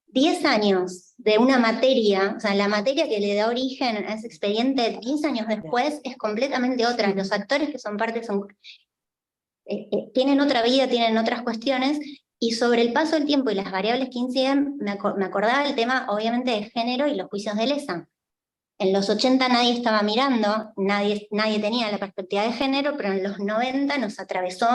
10 años de una materia, o sea, la materia que le da origen a ese expediente 10 años después es completamente otra. Los actores que son parte tienen otra vida, tienen otras cuestiones, y sobre el paso del tiempo y las variables que inciden, me acordaba del tema, obviamente, de género y los juicios de lesa. En los 80 nadie estaba mirando, nadie tenía la perspectiva de género, pero en los 90 nos atravesó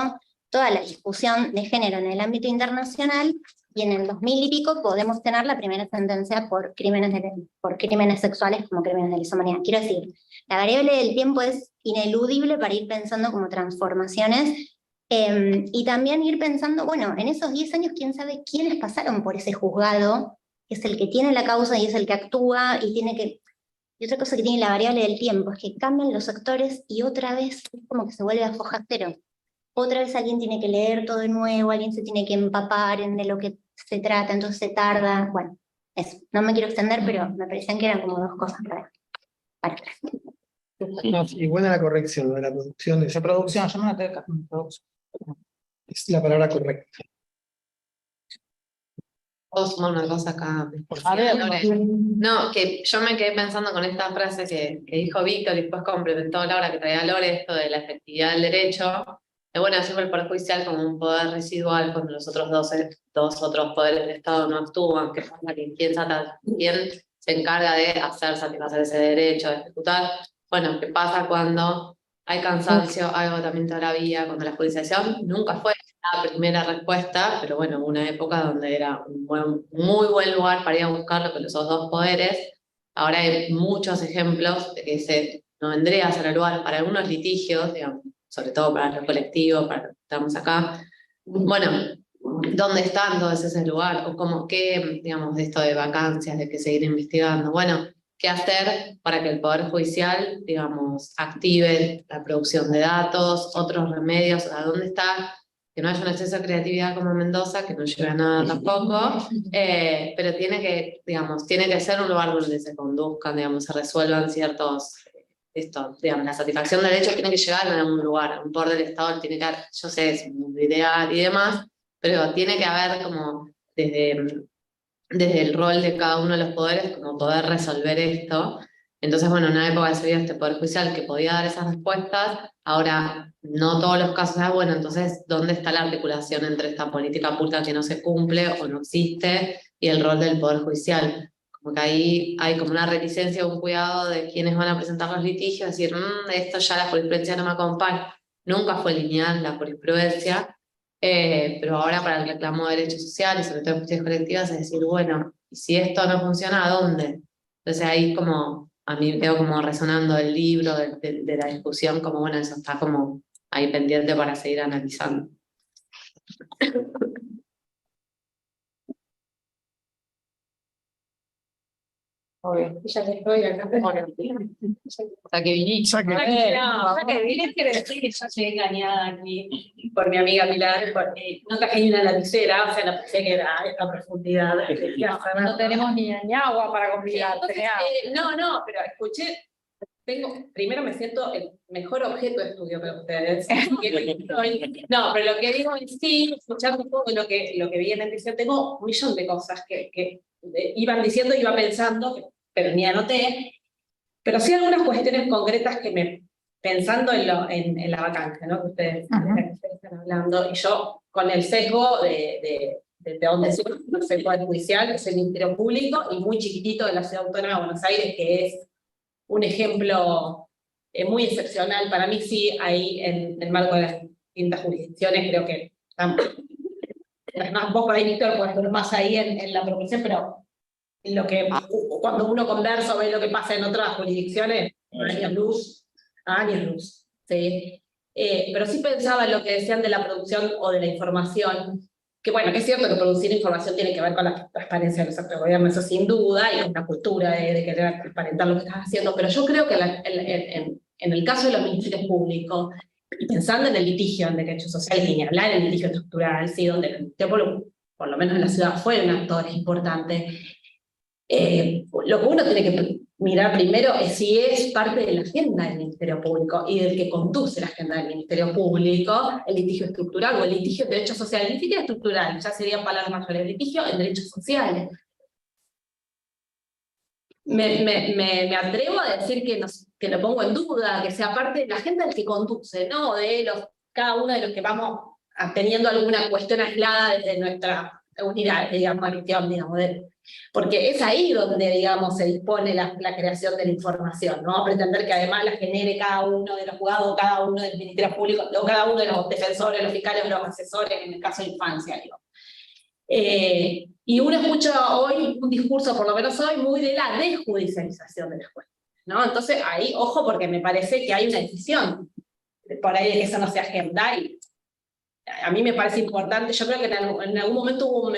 toda la discusión de género en el ámbito internacional, y en el 2000 y pico podemos tener la primera sentencia por crímenes sexuales como crímenes de lesa humanidad. Quiero decir, la variable del tiempo es ineludible para ir pensando como transformaciones, y también ir pensando, bueno, en esos 10 años, quién sabe quiénes pasaron por ese juzgado, que es el que tiene la causa y es el que actúa, y otra cosa que tiene la variable del tiempo es que cambian los actores y otra vez es como que se vuelve a foja cero. Otra vez alguien tiene que leer todo de nuevo, alguien se tiene que empapar de lo que se trata, entonces se tarda. Bueno, eso. No me quiero extender, pero me parecían que eran como dos cosas para. No, y buena la corrección, de la producción. Yo no la tengo que producción. Es la palabra correcta. ¿Puedo sumar una cosa acá? A ver, no, que yo me quedé pensando con esta frase que dijo Víctor y después complementó Laura, que traía Lore, esto de la efectividad del derecho. Bueno, siempre el Poder Judicial como un poder residual cuando los otros dos otros poderes del Estado no actúan, que pasa que quién se encarga de hacer satisfacer ese derecho, de ejecutar. bueno, ¿qué pasa cuando hay cansancio, hay agotamiento de la vía, cuando la judicialización nunca fue la primera respuesta, pero bueno, una época donde era un muy buen lugar para ir a buscarlo con esos dos poderes. Ahora hay muchos ejemplos de que ese no vendría a ser el lugar para algunos litigios, digamos, sobre todo para los colectivos, para los que estamos acá. Bueno, ¿dónde está entonces ese lugar? O como qué, digamos, de esto de vacancias, de que seguir investigando. Bueno, ¿qué hacer para que el Poder Judicial, digamos, active la producción de datos, otros remedios? ¿A dónde está? Que no haya un exceso de creatividad como en Mendoza, que no lleve a nada tampoco, pero tiene que, digamos, tiene que ser un lugar donde se conduzcan, digamos, se resuelvan ciertos, digamos, la satisfacción de derechos tiene que llegar a algún lugar, un poder del Estado tiene que haber, yo sé, es un ideal y demás, pero tiene que haber como desde el rol de cada uno de los poderes, como poder resolver esto. Entonces, bueno, en una época se vio este Poder Judicial que podía dar esas respuestas, ahora no todos los casos, bueno, entonces, ¿dónde está la articulación entre esta política pública que no se cumple o no existe y el rol del Poder Judicial? Como que ahí hay como una reticencia o un cuidado de quienes van a presentar los litigios, decir, esto ya la jurisprudencia no me acompaña. Nunca fue lineal la jurisprudencia, pero ahora para el reclamo de derechos sociales, sobre todo en cuestiones colectivas, es decir, bueno, y si esto no funciona, ¿a dónde? Entonces ahí como, a mí me quedo como resonando el libro, de la discusión, como bueno, eso está como ahí pendiente para seguir analizando. Ya que estoy acá. Hasta que viniste. Ya que vine, quiere decir que yo llegué engañada aquí por mi amiga Pilar, no traje ni una lapicera, o sea, la pensé que era esta profundidad. No tenemos ni agua para convidar. No, pero escuché, primero me siento el mejor objeto de estudio para ustedes. No, pero lo que digo en sí, escuchando todo lo que vienen diciendo, tengo un millón de cosas que iban diciendo, iba pensando, pero ni anoté, pero sí algunas cuestiones concretas que pensando en la vacancia, ¿no? Que ustedes están hablando, y yo con el sesgo de donde soy, no soy Poder Judicial, que soy Ministerio Público, y muy chiquitito de la Ciudad Autónoma de Buenos Aires, que es un ejemplo muy excepcional. Para mí sí, ahí en el marco de las distintas jurisdicciones, creo que vos por ahí, Víctor, puedes ver más ahí en la proporción, pero cuando uno conversa o ve lo que pasa en otras jurisdicciones, años luz, ¿sí? Pero sí pensaba en lo que decían de la producción o de la información, que bueno, que es cierto que producir información tiene que ver con la transparencia de los actos de gobierno, eso sin duda, y con la cultura de querer transparentar lo que estás haciendo, pero yo creo que en el caso de los ministerios públicos, y pensando en el litigio en derechos sociales, y ni hablar en el litigio estructural, ¿sí? Donde el ministerio, por lo menos en la ciudad, fue un actor importante, lo que uno tiene que mirar primero es si es parte de la agenda del Ministerio Público y del que conduce la agenda del Ministerio Público, el litigio estructural o el litigio en derechos sociales. El litigio estructural, ya serían palabras mayores, el litigio en derechos sociales. Me atrevo a decir que lo pongo en duda, que sea parte de la agenda del que conduce, no de cada uno de los que vamos teniendo alguna cuestión aislada desde nuestra unidad, digamos, porque es ahí donde, digamos, se dispone la creación de la información, ¿no? Pretender que además la genere cada uno de los juzgados, cada uno del Ministerio Público, o cada uno de los defensores, los fiscales, los asesores, en el caso de infancia, digo. Y uno escucha hoy un discurso, por lo menos hoy, muy de la desjudicialización de las cuestiones, ¿no? Entonces ahí, ojo, porque me parece que hay una decisión por ahí de que eso no sea agenda, y a mí me parece importante. Yo creo que en algún momento hubo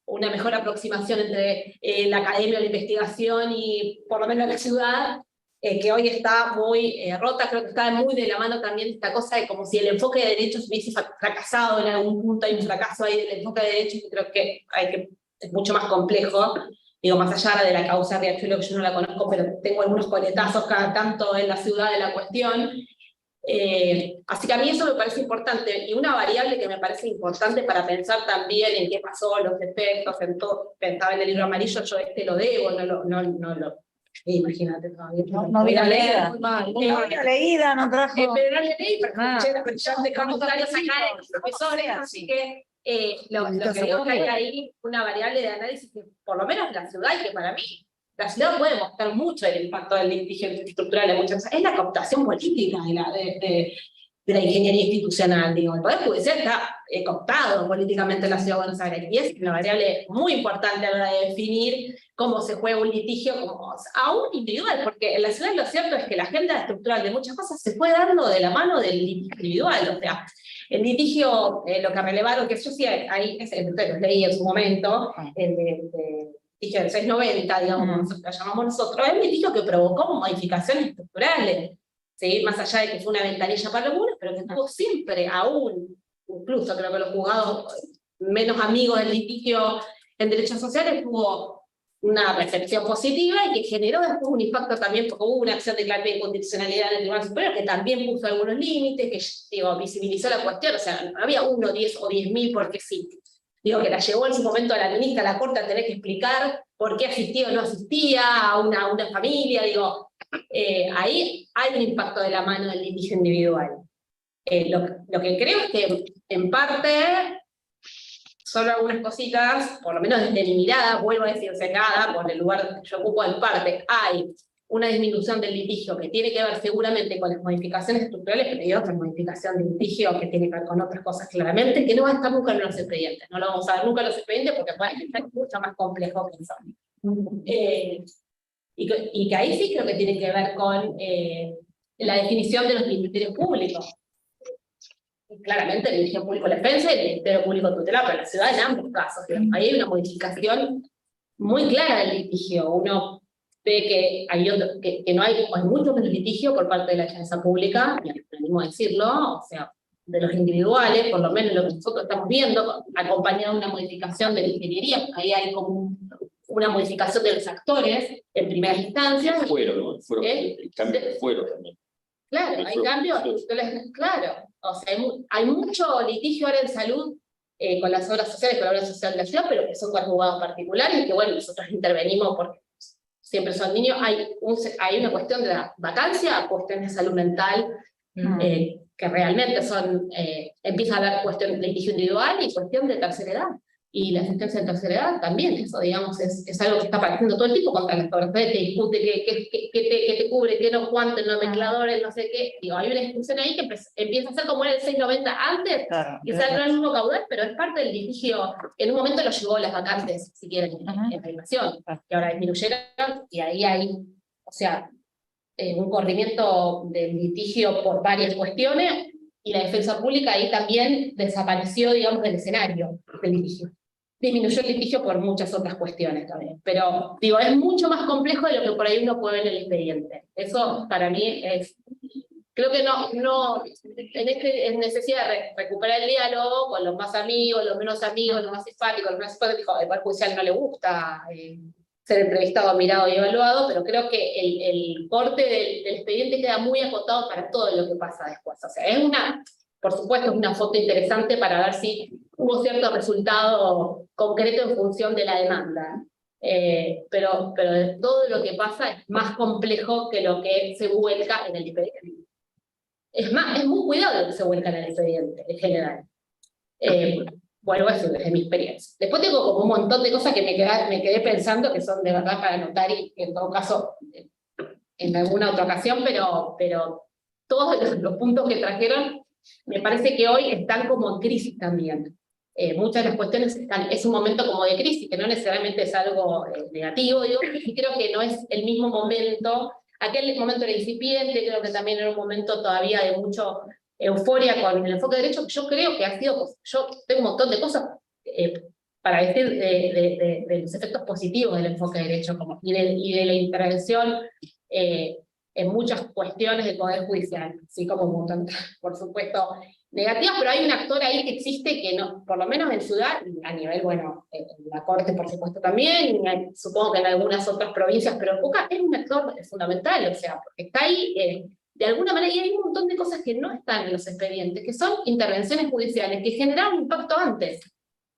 una mejor aproximación entre la academia, la investigación y por lo menos la ciudad, que hoy está muy rota. Creo que está muy de la mano también esta cosa de como si el enfoque de derechos hubiese fracasado en algún punto. Hay un fracaso ahí del enfoque de derechos que creo que es mucho más complejo. Digo, más allá de la causa Riachuelo, que yo no la conozco, pero tengo algunos coletazos cada tanto en la ciudad de la cuestión. Así que a mí eso me parece importante, y una variable que me parece importante para pensar también en qué pasó, los efectos, en todo. Pensaba en el libro amarillo, yo lo debo, imagínate todavía. No vi la leída. No vi la leída, no trajo. Pero no leí, pero escuché las brillantes comentarios acá de los profesores, así que lo que digo que hay ahí una variable de análisis que por lo menos la ciudad, y que para mí la ciudad puede mostrar mucho el impacto del litigio estructural en muchas cosas. Es la cooptación política de la ingeniería institucional, digo. El Poder Judicial está cooptado políticamente en la Ciudad de Buenos Aires, y es una variable muy importante a la hora de definir cómo se juega un litigio como aún individual, porque en la ciudad lo cierto es que la agenda estructural de muchas cosas se fue dando de la mano del litigio individual, o sea, el litigio, lo que relevaron, que yo sí, ahí, entonces leí en su momento, el litigio del 690, digamos, como lo llamamos nosotros, es un litigio que provocó modificaciones estructurales, ¿sí? Más allá de que fue una ventanilla para algunos, pero que tuvo siempre, aún, incluso creo que los juzgados menos amigos del litigio en derechos sociales, tuvo una recepción positiva y que generó después un impacto también, porque hubo una acción de clara incondicionalidad del Tribunal Superior que también puso algunos límites, que digo, visibilizó la cuestión, o sea, no había 1, 10 o 10.000 porque sí. Digo, que la llevó en su momento a la ministra, a la Corte, a tener que explicar por qué asistía o no asistía a una familia, digo, ahí hay un impacto de la mano del litigio individual. Lo que creo es que, en parte, solo algunas cositas, por lo menos desde mi mirada, vuelvo a decir secada, por el lugar que yo ocupo en parte, hay una disminución del litigio que tiene que ver seguramente con las modificaciones estructurales, pero hay otra modificación del litigio que tiene que ver con otras cosas claramente, que no va a estar nunca en los expedientes. No lo vamos a ver nunca en los expedientes porque puede ser mucho más complejo que eso. Y que ahí sí creo que tiene que ver con la definición de los ministerios públicos. Claramente el Ministerio Público de Defensa y el Ministerio Público Tutelar, pero la ciudad en ambos casos. Ahí hay una modificación muy clara del litigio. Uno ve que no hay mucho menos litigio por parte de la defensa pública, me animo a decirlo, o sea, de los individuales, por lo menos lo que nosotros estamos viendo, acompañado de una modificación de la ingeniería. Ahí hay como una modificación de los actores en primeras instancias. Fueron también. Claro, hay cambios, claro. O sea, hay mucho litigio ahora en salud con las obras sociales, con la obra social de la ciudad, pero que son con juzgados particulares, que bueno, nosotros intervenimos porque siempre son niños. Hay una cuestión de la vacancia, cuestiones de salud mental, que realmente son, empieza a haber cuestión de litigio individual y cuestión de tercera edad. Y la asistencia de tercera edad también, eso digamos es algo que está apareciendo todo el tiempo contra las obras, te discute qué te cubre, qué no, cuánto, el nomenclador, no sé qué. Digo, hay una discusión ahí que empieza a ser como era el 690 antes, quizás no es el mismo caudal, pero es parte del litigio. En un momento lo llevó las vacantes, si quieren, en la invasión, que ahora disminuyeron, y ahí hay, o sea, un corrimiento del litigio por varias cuestiones, y la defensa pública ahí también desapareció, digamos, del escenario del litigio. Disminuyó el litigio por muchas otras cuestiones también. Pero, digo, es mucho más complejo de lo que por ahí uno puede ver en el expediente. Eso, para mí, es... Creo que en necesidad de recuperar el diálogo con los más amigos, los menos amigos, los más simpáticos, los más simpáticos. Al Poder Judicial no le gusta ser entrevistado, mirado y evaluado, pero creo que el corte del expediente queda muy acotado para todo lo que pasa después. O sea, por supuesto, es una foto interesante para ver si hubo cierto resultado concreto en función de la demanda. Pero todo lo que pasa es más complejo que lo que se vuelca en el expediente. Es muy cuidado lo que se vuelca en el expediente, en general. Bueno, eso desde mi experiencia. Después tengo como un montón de cosas que me quedé pensando que son de verdad para anotar y en todo caso en alguna otra ocasión, pero todos los puntos que trajeron me parece que hoy están como en crisis también. Muchas de las cuestiones es un momento como de crisis, que no necesariamente es algo negativo, digo, y creo que no es el mismo momento. Aquel momento era incipiente, creo que también era un momento todavía de mucho euforia con el enfoque de derecho, que yo creo que ha sido, yo tengo un montón de cosas para decir de los efectos positivos del enfoque de derecho y de la intervención en muchas cuestiones del Poder Judicial, así como un montón, por supuesto, negativas, pero hay un actor ahí que existe que no, por lo menos en Ciudad, a nivel, bueno, en la Corte por supuesto también, y supongo que en algunas otras provincias, pero pocas, es un actor fundamental, o sea, porque está ahí de alguna manera, y hay un montón de cosas que no están en los expedientes, que son intervenciones judiciales, que generaron impacto antes,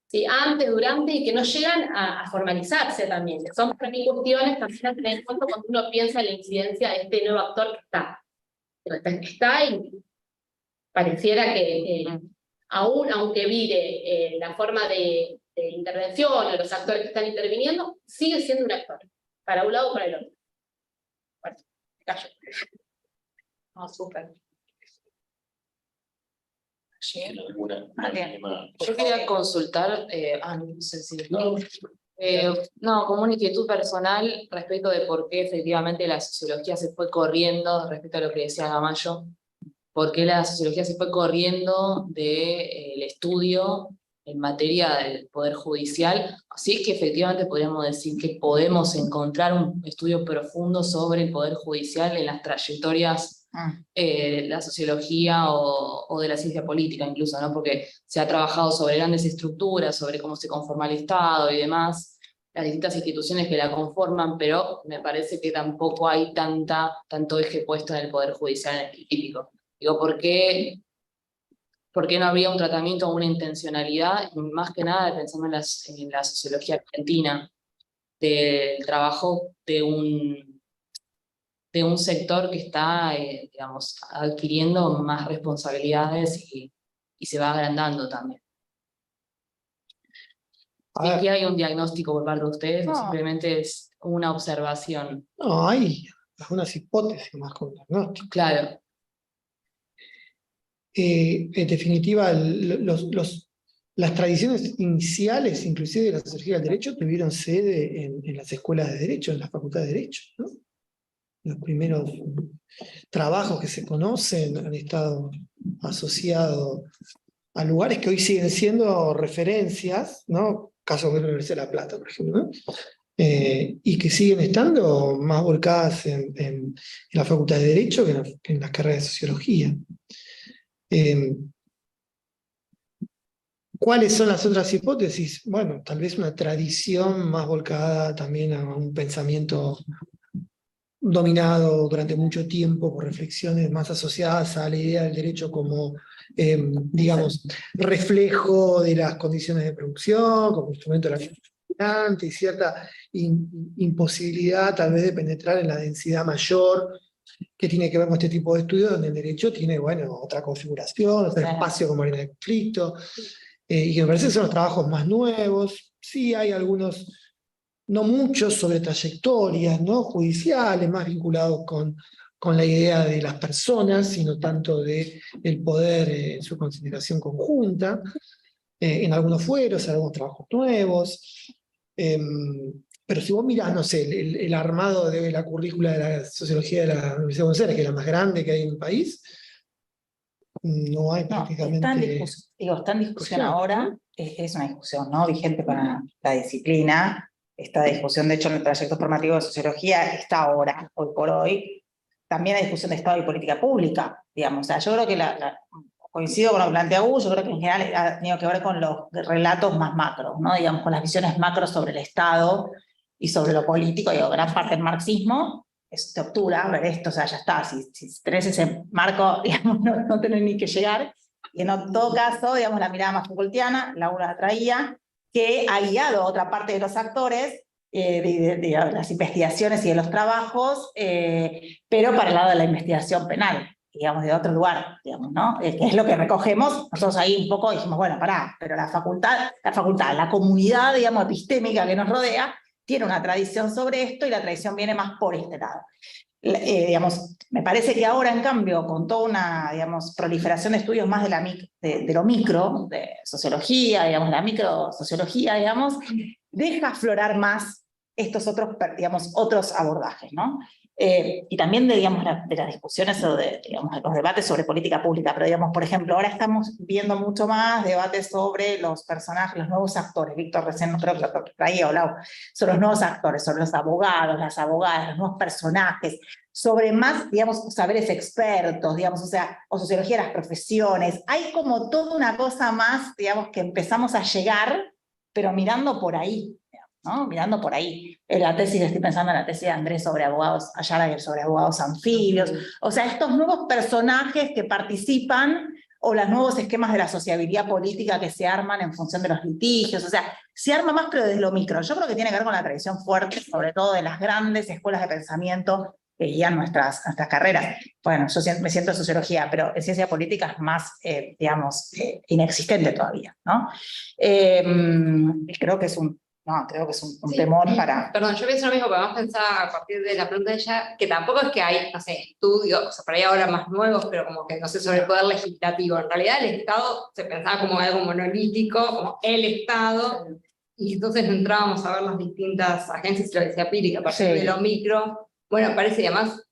¿sí? Antes, durante, y que no llegan a formalizarse también, que son para mí cuestiones también a tener en cuenta cuando uno piensa en la incidencia de este nuevo actor que está y pareciera que aún aunque vire la forma de intervención o los actores que están interviniendo, sigue siendo un actor. para un lado o para el otro. Bueno, me callo. No, súper. Yo quería consultar, no sé si... No, como una inquietud personal respecto de por qué efectivamente la sociología se fue corriendo, respecto a lo que decía Gamayo, por qué la sociología se fue corriendo del estudio en materia del Poder Judicial. Así es que efectivamente podríamos decir que podemos encontrar un estudio profundo sobre el Poder Judicial en las trayectorias de la sociología o de la ciencia política incluso, ¿no? Porque se ha trabajado sobre grandes estructuras, sobre cómo se conforma el Estado y demás, las distintas instituciones que la conforman, pero me parece que tampoco hay tanto eje puesto en el Poder Judicial en específico. Digo, ¿por qué no habría un tratamiento o una intencionalidad, más que nada pensando en la sociología argentina, del trabajo de un sector que está, digamos, adquiriendo más responsabilidades y se va agrandando también? ¿Y que hay un diagnóstico por parte de ustedes? ¿O simplemente es una observación? No, hay algunas hipótesis más con diagnóstico. Claro. En definitiva, las tradiciones iniciales, inclusive de la sociología del derecho, tuvieron sede en las escuelas de derecho, en las facultades de derecho, ¿no? Los primeros trabajos que se conocen han estado asociados a lugares que hoy siguen siendo referencias, ¿no? Caso de la Universidad de La Plata, por ejemplo, ¿no? Y que siguen estando más volcadas en la facultad de Derecho que en las carreras de Sociología. ¿Cuáles son las otras hipótesis? Bueno, tal vez una tradición más volcada también a un pensamiento dominado durante mucho tiempo por reflexiones más asociadas a la idea del derecho como, digamos, reflejo de las condiciones de producción, como instrumento de la vida dominante, y cierta imposibilidad tal vez de penetrar en la densidad mayor que tiene que ver con este tipo de estudios, donde el derecho tiene, bueno, otra configuración, otro espacio como arena de conflicto, y que me parece que son los trabajos más nuevos. Sí hay algunos, no muchos, sobre trayectorias, ¿no? Judiciales, más vinculados con la idea de las personas, sino tanto del poder en su consideración conjunta, en algunos fueros, en algunos trabajos nuevos. Pero si vos mirás, no sé, el armado de la currícula de la sociología de la Universidad de Buenos Aires, que es la más grande que hay en el país, no hay prácticamente... Está en discusión ahora, es una discusión, ¿no? Vigente para la disciplina. Esta discusión, de hecho, en el trayecto formativo de sociología está ahora, hoy por hoy. También hay discusión de Estado y política pública, digamos. O sea, yo creo que coincido con lo que plantea Hugo, yo creo que en general ha tenido que ver con los relatos más macros, ¿no? Digamos, con las visiones macros sobre el Estado y sobre lo político. Digo, gran parte del marxismo es de octubre, ver esto, o sea, ya está. Si tenés ese marco, digamos, no tenés ni que llegar. Y en todo caso, digamos, la mirada más Foucaultiana, Laura la traía, que ha guiado a otra parte de los actores, de las investigaciones y de los trabajos, pero para el lado de la investigación penal, digamos, de otro lugar, digamos, ¿no? Que es lo que recogemos. Nosotros ahí un poco dijimos, bueno, pero la facultad, la comunidad, digamos, epistémica que nos rodea, tiene una tradición sobre esto y la tradición viene más por este lado. Digamos, me parece que ahora, en cambio, con toda una, digamos, proliferación de estudios más de lo micro, de sociología, digamos, la microsociología, digamos, deja aflorar más estos otros, digamos, otros abordajes, ¿no? Y también de las discusiones o de los debates sobre política pública, pero digamos, por ejemplo, ahora estamos viendo mucho más debates sobre los personajes, los nuevos actores. Víctor recién no creo que lo traía o hablado sobre los nuevos actores, sobre los abogados, las abogadas, los nuevos personajes, sobre más, digamos, saberes expertos, digamos, o sea, o sociología de las profesiones. Hay como toda una cosa más, digamos, que empezamos a llegar, pero mirando por ahí, ¿no? Mirando por ahí. Estoy pensando en la tesis de Andrés sobre abogados Ayala, sobre abogados anfibios. O sea, estos nuevos personajes que participan, o los nuevos esquemas de la sociabilidad política que se arman en función de los litigios. O sea, se arma más, pero desde lo micro. Yo creo que tiene que ver con la tradición fuerte, sobre todo de las grandes escuelas de pensamiento que guían nuestras carreras. Bueno, yo me siento en sociología, pero en ciencia política es más, digamos, inexistente todavía, ¿no? Creo que es no, creo que es un temor para... Perdón, yo pienso lo mismo, pero además pensaba a partir de la pregunta de ella, que tampoco es que hay, no sé, estudios, o sea, por ahí ahora más nuevos, pero como que, no sé, sobre el poder legislativo. En realidad el Estado se pensaba como algo monolítico, como el Estado, y entonces entrábamos a ver las distintas agencias, lo decía Piri, que a partir de lo micro, bueno, parece además,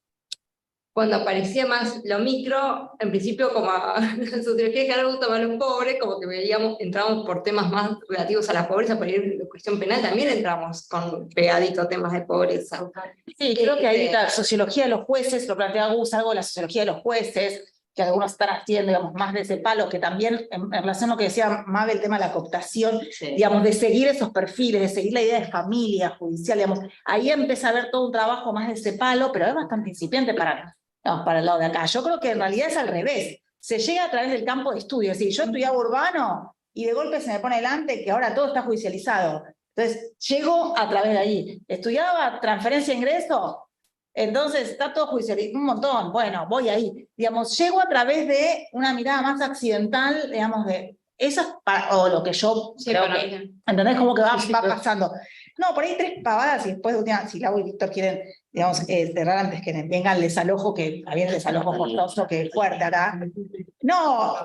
cuando aparecía más lo micro, en principio como a la sociología que algo gustaba a los pobres, como que veíamos, entramos por temas más relativos a la pobreza, por ir de cuestión penal, también entramos con pegadito a temas de pobreza. Sí, creo que ahí la sociología de los jueces, lo plantea Gus, algo de la sociología de los jueces, que algunos están haciendo, digamos, más de ese palo, que también, en relación a lo que decía Mabel, el tema de la cooptación, digamos, de seguir esos perfiles, de seguir la idea de familia judicial, digamos, ahí empieza a haber todo un trabajo más de ese palo, pero es bastante incipiente para el lado de acá. Yo creo que en realidad es al revés. Se llega a través del campo de estudio. Es decir, yo estudiaba urbano y de golpe se me pone delante que ahora todo está judicializado. Entonces, llego a través de ahí. Estudiaba transferencia de ingreso, entonces está todo judicializado, un montón. Bueno, voy ahí. Digamos, llego a través de una mirada más accidental, digamos, de esas, o lo que yo creo que, ¿entendés? Como que va pasando. No, por ahí 3 pavadas y después, si Lau y Víctor quieren, digamos, cerrar antes que venga el desalojo, que había el desalojo forzoso, que es fuerte acá. No,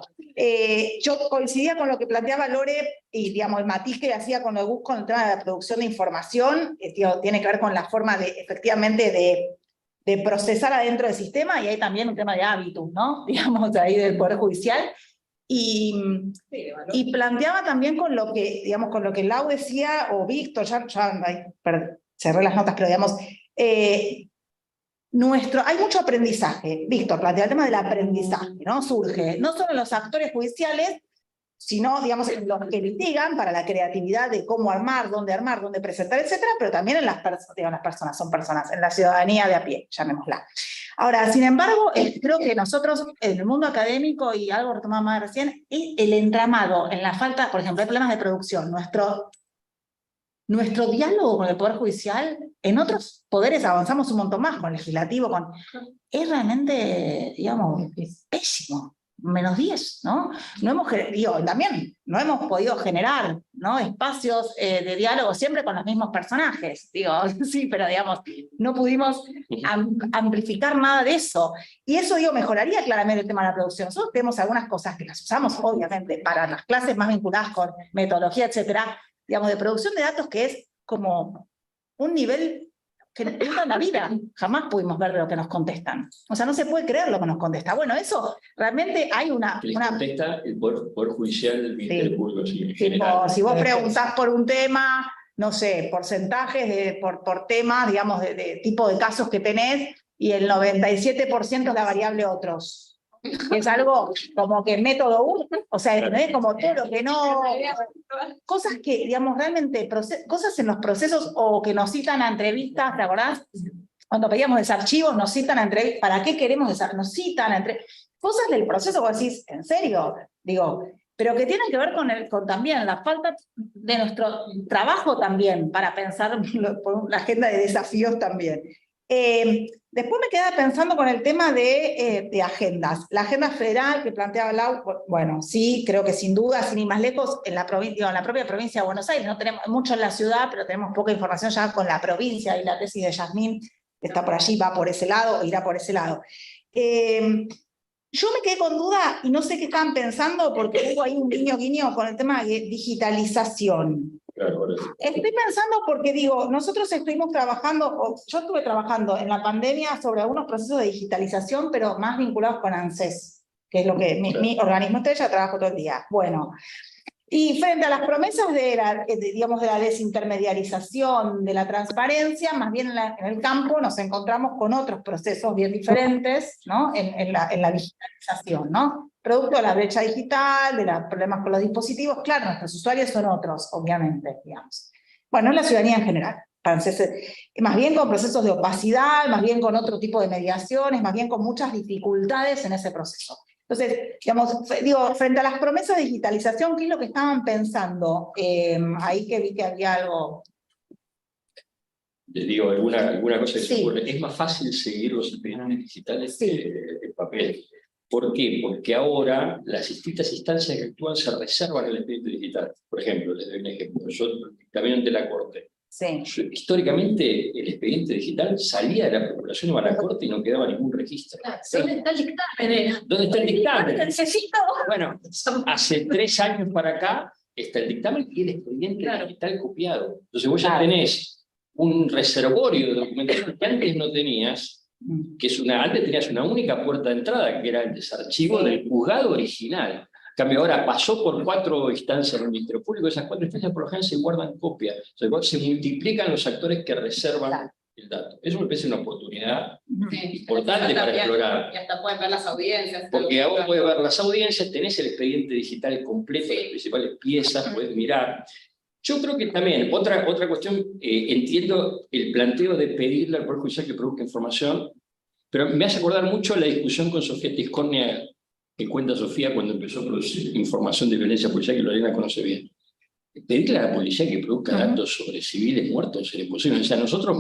yo coincidía con lo que planteaba Lore y, digamos, el matiz que hacía con Gus con el tema de la producción de información, tiene que ver con la forma de, efectivamente, de procesar adentro del sistema, y hay también un tema de hábitos, ¿no? Digamos, ahí del Poder Judicial. Y planteaba también con lo que, digamos, con lo que Lau decía, o Víctor, cerré las notas, pero digamos, hay mucho aprendizaje. Víctor plantea el tema del aprendizaje, ¿no? Surge, no solo en los actores judiciales, sino, digamos, en los que litigan para la creatividad de cómo armar, dónde presentar, etcétera, pero también en las personas, son personas, en la ciudadanía de a pie, llamémosla. Ahora, sin embargo, creo que nosotros, en el mundo académico, y algo retomado más recién, es el entramado en la falta, por ejemplo, hay problemas de producción. Nuestro diálogo con el Poder Judicial, en otros poderes avanzamos un montón más, con el legislativo, es realmente, digamos, pésimo. -10, ¿no? También no hemos podido generar, ¿no?, espacios de diálogo siempre con los mismos personajes, sí, pero digamos, no pudimos amplificar nada de eso. Y eso, mejoraría claramente el tema de la producción. Nosotros tenemos algunas cosas que las usamos, obviamente, para las clases más vinculadas con metodología, etcétera, digamos, de producción de datos, que es como un nivel que nunca en la vida jamás pudimos ver de lo que nos contestan. O sea, no se puede creer lo que nos contesta. Bueno, eso realmente hay una... contesta el poder Judicial del Ministerio Público. Si vos preguntás por un tema, no sé, porcentajes por temas, digamos, de tipo de casos que tenés, y el 97% es la variable otros. Es algo como que método 1, o sea, es como todo lo que no... Cosas que, digamos, realmente, cosas en los procesos, o que nos citan a entrevistas, ¿te acordás? Cuando pedíamos desarchivos, nos citan a entrevistas. ¿Para qué queremos desarchivos? Nos citan a entrevistas. Cosas del proceso, vos decís, ¿en serio? Pero que tienen que ver con también la falta de nuestro trabajo también, para pensar por la agenda de desafíos también. Después me quedaba pensando con el tema de agendas. La agenda federal que planteaba Lau, bueno, sí, creo que sin duda, sin ir más lejos, en la propia provincia de Buenos Aires, no tenemos mucho en la ciudad, pero tenemos poca información ya con la provincia, y la tesis de Yasmín está por allí, va por ese lado, irá por ese lado. Yo me quedé con duda y no sé qué estaban pensando, porque hubo ahí un guiño con el tema de digitalización. Estoy pensando porque nosotros estuvimos trabajando, yo estuve trabajando en la pandemia sobre algunos procesos de digitalización, pero más vinculados con ANSES, que es lo que mi organismo estrella trabaja todo el día. Bueno, y frente a las promesas de la desintermediarización, de la transparencia, más bien en el campo nos encontramos con otros procesos bien diferentes, ¿no?, en la digitalización, ¿no? Producto de la brecha digital, de los problemas con los dispositivos. Claro, nuestros usuarios son otros, obviamente, digamos. Bueno, la ciudadanía en general. Entonces, más bien con procesos de opacidad, más bien con otro tipo de mediaciones, más bien con muchas dificultades en ese proceso. Entonces, frente a las promesas de digitalización, ¿qué es lo que estaban pensando? Ahí que vi que había algo... alguna cosa que se ocurre. Es más fácil seguir los expedientes digitales que el papel. ¿Por qué? Porque ahora las distintas instancias que actúan se reservan el expediente digital. Por ejemplo, les doy un ejemplo. Yo también ante la Corte. Sí. Históricamente, el expediente digital salía de la Procuración, iba a la Corte y no quedaba ningún registro. ¿Dónde está el dictamen? ¿Dónde está el dictamen? Necesito. Bueno, hace 3 años para acá está el dictamen y el expediente digital copiado. Entonces vos ya tenés un reservorio de documentación que antes no tenías, que es antes tenías una única puerta de entrada, que era el desarchivo del juzgado original. En cambio, ahora pasó por 4 instancias del Ministerio Público, esas 4 instancias por lo general se guardan copia. O sea, se multiplican los actores que reservan el dato. Eso me parece una oportunidad importante para explorar. Y hasta pueden ver las audiencias. Porque vos podés ver las audiencias, tenés el expediente digital completo, las principales piezas, podés mirar. Yo creo que también, otra cuestión, entiendo el planteo de pedirle al Poder Judicial que produzca información, pero me hace acordar mucho la discusión con Sofía Tiscornia, que cuenta Sofía cuando empezó a producir información de violencia policial, que Lorena conoce bien. Pedirle a la policía que produzca datos sobre civiles muertos era imposible. O sea, nosotros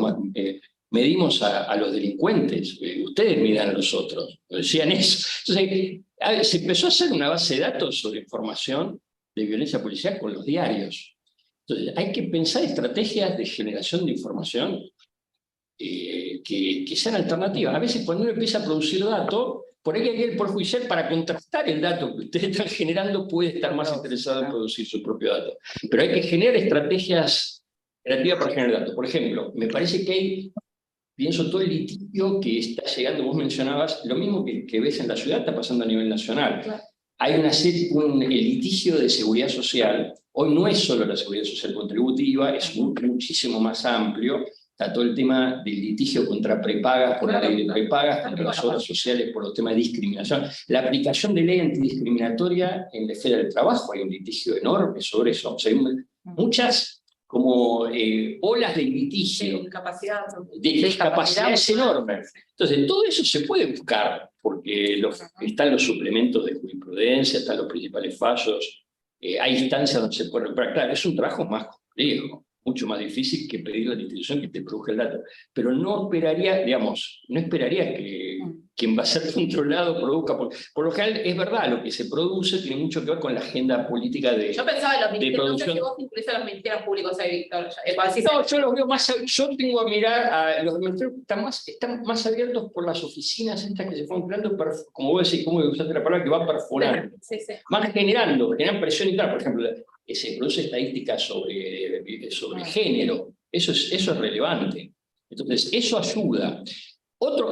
medimos a los delincuentes, ustedes midan a los otros, decían eso. Entonces, se empezó a hacer una base de datos sobre información de violencia policial con los diarios. Entonces, hay que pensar estrategias de generación de información que sean alternativas. A veces cuando uno empieza a producir datos, por ahí hay el Poder Judicial para contrastar el dato que ustedes están generando puede estar más interesado en producir su propio dato. Pero hay que generar estrategias creativas para generar datos. Por ejemplo, me parece que pienso todo el litigio que está llegando, vos mencionabas, lo mismo que ves en la ciudad está pasando a nivel nacional. Claro. Hay el litigio de seguridad social. Hoy no es solo la seguridad social contributiva, es muchísimo más amplio. Está todo el tema del litigio contra prepagas, por la ley de prepagas, contra las obras sociales, por los temas de discriminación. La aplicación de ley antidiscriminatoria en la esfera del trabajo, hay un litigio enorme sobre eso. O sea, hay muchas como olas de litigio. De discapacidad es enorme. Entonces, todo eso se puede buscar, porque están los suplementos de jurisprudencia, están los principales fallos, hay instancias donde se puede recuperar. Claro, es un trabajo más complejo, mucho más difícil que pedirle a la institución que te produzca el dato. Pero no esperaría, que quien va a ser controlado produzca. Por lo general, es verdad, lo que se produce tiene mucho que ver con la agenda política de Yo pensaba en los ministerios, producción. no sé si vos incluís a los ministerios públicos ahí, Víctor. No, yo los veo más, yo tengo a mirar a los ministerios que están más abiertos por las oficinas estas que se fueron creando, como vos decís, como usaste la palabra, que va perforando. Sí. Van generan presión interna, por ejemplo, que se produce estadísticas sobre género, eso es relevante. Entonces, eso ayuda.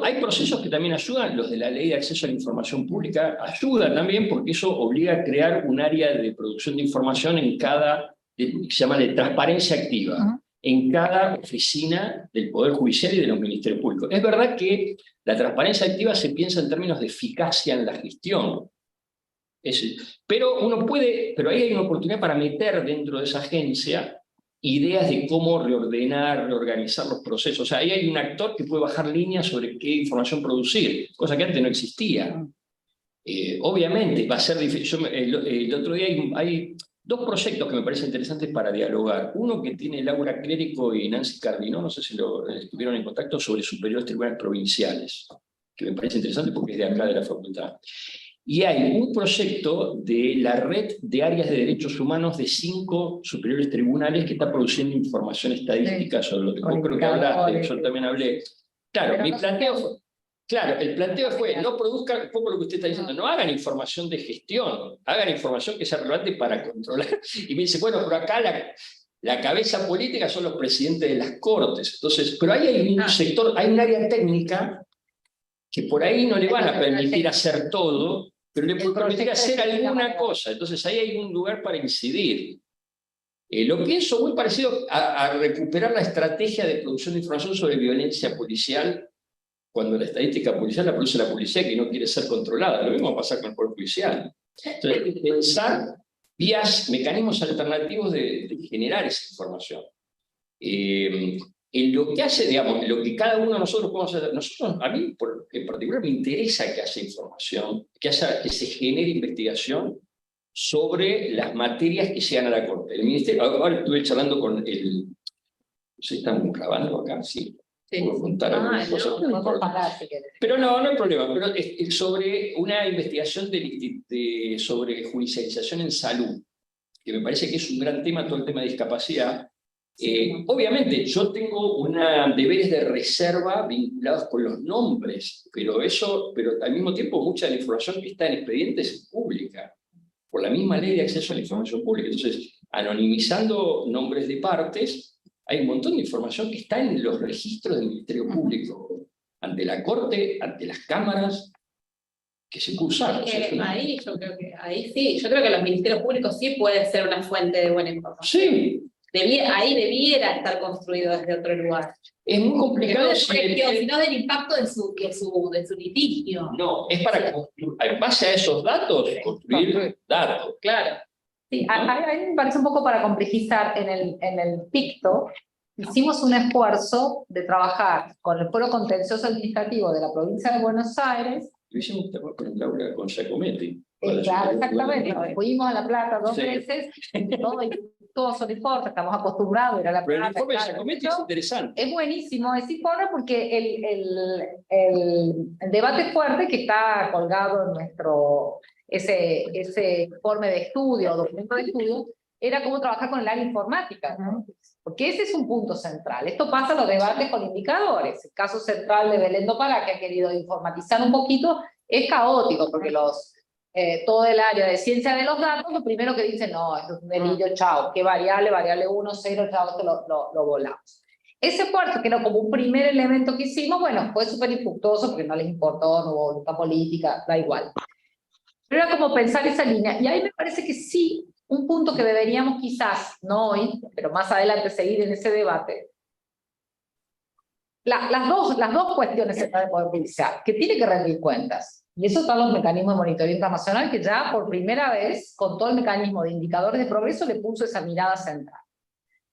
Hay procesos que también ayudan, los de la ley de acceso a la información pública ayudan también porque eso obliga a crear un área de producción de información que se llama de transparencia activa, en cada oficina del Poder Judicial y de los Ministerios Públicos. Es verdad que la transparencia activa se piensa en términos de eficacia en la gestión, pero ahí hay una oportunidad para meter dentro de esa agencia ideas de cómo reorganizar los procesos. O sea, ahí hay un actor que puede bajar líneas sobre qué información producir, cosa que antes no existía. Obviamente va a ser difícil. El otro día hay 2 proyectos que me parecen interesantes para dialogar. Uno que tiene Laura Clérico y Nancy Cardinó, no sé si estuvieron en contacto, sobre superiores tribunales provinciales, que me parece interesante porque es de acá de la facultad. Y hay un proyecto de la red de áreas de derechos humanos de 5 superiores tribunales que está produciendo información estadística sobre lo que vos creo que hablaste, yo también hablé. Claro, el planteo fue, no produzcan, un poco lo que usted está diciendo, no hagan información de gestión, hagan información que sea relevante para controlar. Y me dice, bueno, pero acá la cabeza política son los presidentes de las cortes. Entonces, pero ahí hay un sector, hay un área técnica que por ahí no le van a permitir hacer todo, pero le puede permitir hacer alguna cosa. Entonces ahí hay un lugar para incidir. Lo pienso muy parecido a recuperar la estrategia de producción de información sobre violencia policial, cuando la estadística policial la produce la policía que no quiere ser controlada. Lo mismo va a pasar con el Poder Judicial. Entonces hay que pensar mecanismos alternativos de generar esa información. En lo que hace, digamos, lo que cada uno de nosotros podemos hacer, a mí en particular me interesa que haya información, que se genere investigación sobre las materias que llegan a la Corte. El Ministerio, ahora estuve charlando con no sé, ¿están grabando acá? Sí. puedo contar algunas cosas, pero no importa. Pero no hay problema. Pero es sobre una investigación sobre judicialización en salud, que me parece que es un gran tema, todo el tema de discapacidad. Obviamente, yo tengo deberes de reserva vinculados con los nombres, pero al mismo tiempo mucha de la información que está en expedientes es pública, por la misma ley de acceso a la información pública. Entonces, anonimizando nombres de partes, hay un montón de información que está en los registros del Ministerio Público, ante la Corte, ante las cámaras, que se puede usar. Ahí yo creo que, yo creo que los ministerios públicos sí pueden ser una fuente de buena información. Sí. Ahí debiera estar construido desde otro lugar. Es muy complicado. Si no del impacto de su litigio. No, es para construir, en base a esos datos, construir datos. Claro. Sí, a mí me parece un poco para complejizar en el picto. Hicimos un esfuerzo de trabajar con el Foro Contencioso Administrativo de la provincia de Buenos Aires. Lo hicimos con Laura, con Giacometti. Claro, exactamente. Fuimos a La Plata 2 veces, todos son informes, estamos acostumbrados a ir a La Plata. Pero el informe de Giacometti es interesante. Es buenísimo ese informe porque el debate fuerte que está colgado en nuestro, ese informe de estudio, documento de estudio, era cómo trabajar con el área informática, ¿no? Porque ese es un punto central. Esto pasa en los debates con indicadores. El caso central de Belén do Pará, que ha querido informatizar un poquito, es caótico, porque todo el área de ciencia de los datos, lo primero que dicen, no, esto es un delirio, chao, ¿qué variable? Variable 1, 0, chao, esto lo volamos. Ese esfuerzo, que era como un primer elemento que hicimos, bueno, fue súper infructuoso porque no les importó, no hubo voluntad política, da igual. Pero era como pensar esa línea, y ahí me parece que sí, un punto que deberíamos quizás, no hoy, pero más adelante seguir en ese debate, las dos cuestiones están de poder judicial, que tiene que rendir cuentas. Y eso están los mecanismos de monitoreo internacional, que ya por primera vez, con todo el mecanismo de indicadores de progreso, le puso esa mirada central.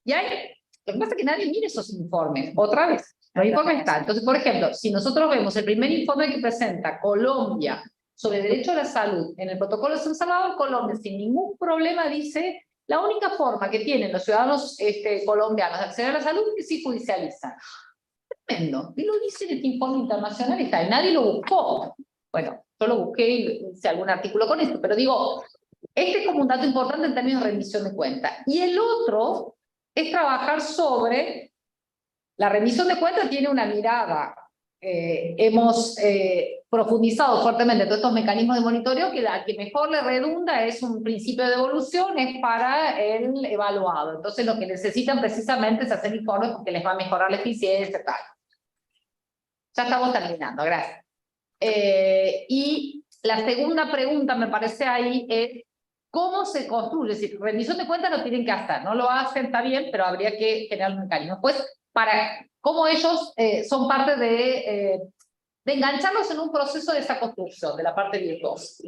Y lo que pasa es que nadie mira esos informes. Otra vez, los informes están. Entonces, por ejemplo, si nosotros vemos el primer informe que presenta Colombia sobre derecho a la salud en el protocolo de San Salvador, Colombia sin ningún problema dice: la única forma que tienen los ciudadanos colombianos de acceder a la salud es que sí judicializan. Tremendo. Y lo dice en este informe internacional, y nadie lo buscó. Bueno, yo lo busqué y hice algún artículo con esto, pero digo, este es como un dato importante en términos de rendición de cuentas. Y el otro es trabajar sobre la rendición de cuentas. Tiene una mirada, hemos profundizado fuertemente todos estos mecanismos de monitoreo, que la que mejor le redunda es un principio de evolución, es para el evaluado. Entonces lo que necesitan precisamente es hacer informes porque les va a mejorar la eficiencia, tal. Ya estamos terminando, gracias. Y la segunda pregunta, me parece ahí, es ¿cómo se construye? Es decir, rendición de cuentas lo tienen que hacer, no lo hacen, está bien, pero habría que generar un mecanismo. Pues, cómo ellos son parte de engancharlos en un proceso de esa construcción, de la parte virtuosa.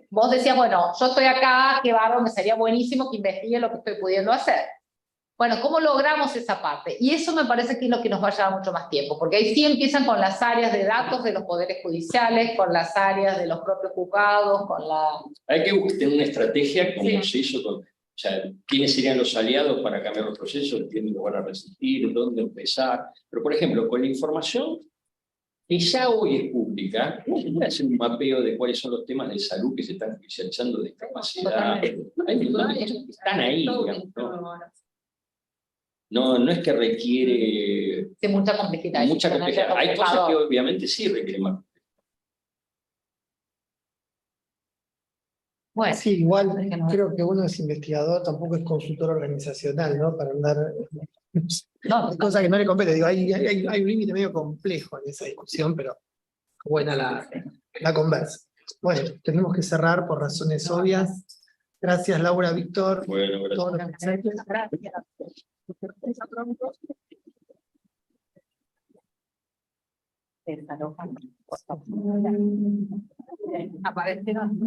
Vos decías, bueno, yo estoy acá, qué bárbaro, me sería buenísimo que investigue lo que estoy pudiendo hacer. Bueno, ¿cómo logramos esa parte? Y eso me parece que es lo que nos va a llevar mucho más tiempo, porque ahí sí empiezan con las áreas de datos de los poderes judiciales, con las áreas de los propios juzgados, con la... Hay que tener una estrategia como se hizo con... O sea, ¿quiénes serían los aliados para cambiar los procesos? ¿Quiénes lo van a resistir? ¿Dónde empezar? Pero, por ejemplo, con la información que ya hoy es pública, ¿cómo se puede hacer un mapeo de cuáles son los temas de salud que se están judicializando, de discapacidad? Hay un montón de cosas que están ahí, digamos, ¿no? No es que requiere... Sí, mucha complejidad. Mucha complejidad. Hay cosas que obviamente sí requieren más. Bueno, sí, igual creo que uno es investigador, tampoco es consultor organizacional, ¿no? Para andar... hay cosas que no le compete. Digo, hay un límite medio complejo en esa discusión, pero buena la conversa. Bueno, tenemos que cerrar por razones obvias. Gracias, Laura, Víctor. Bueno, gracias. gracias. Aparecieron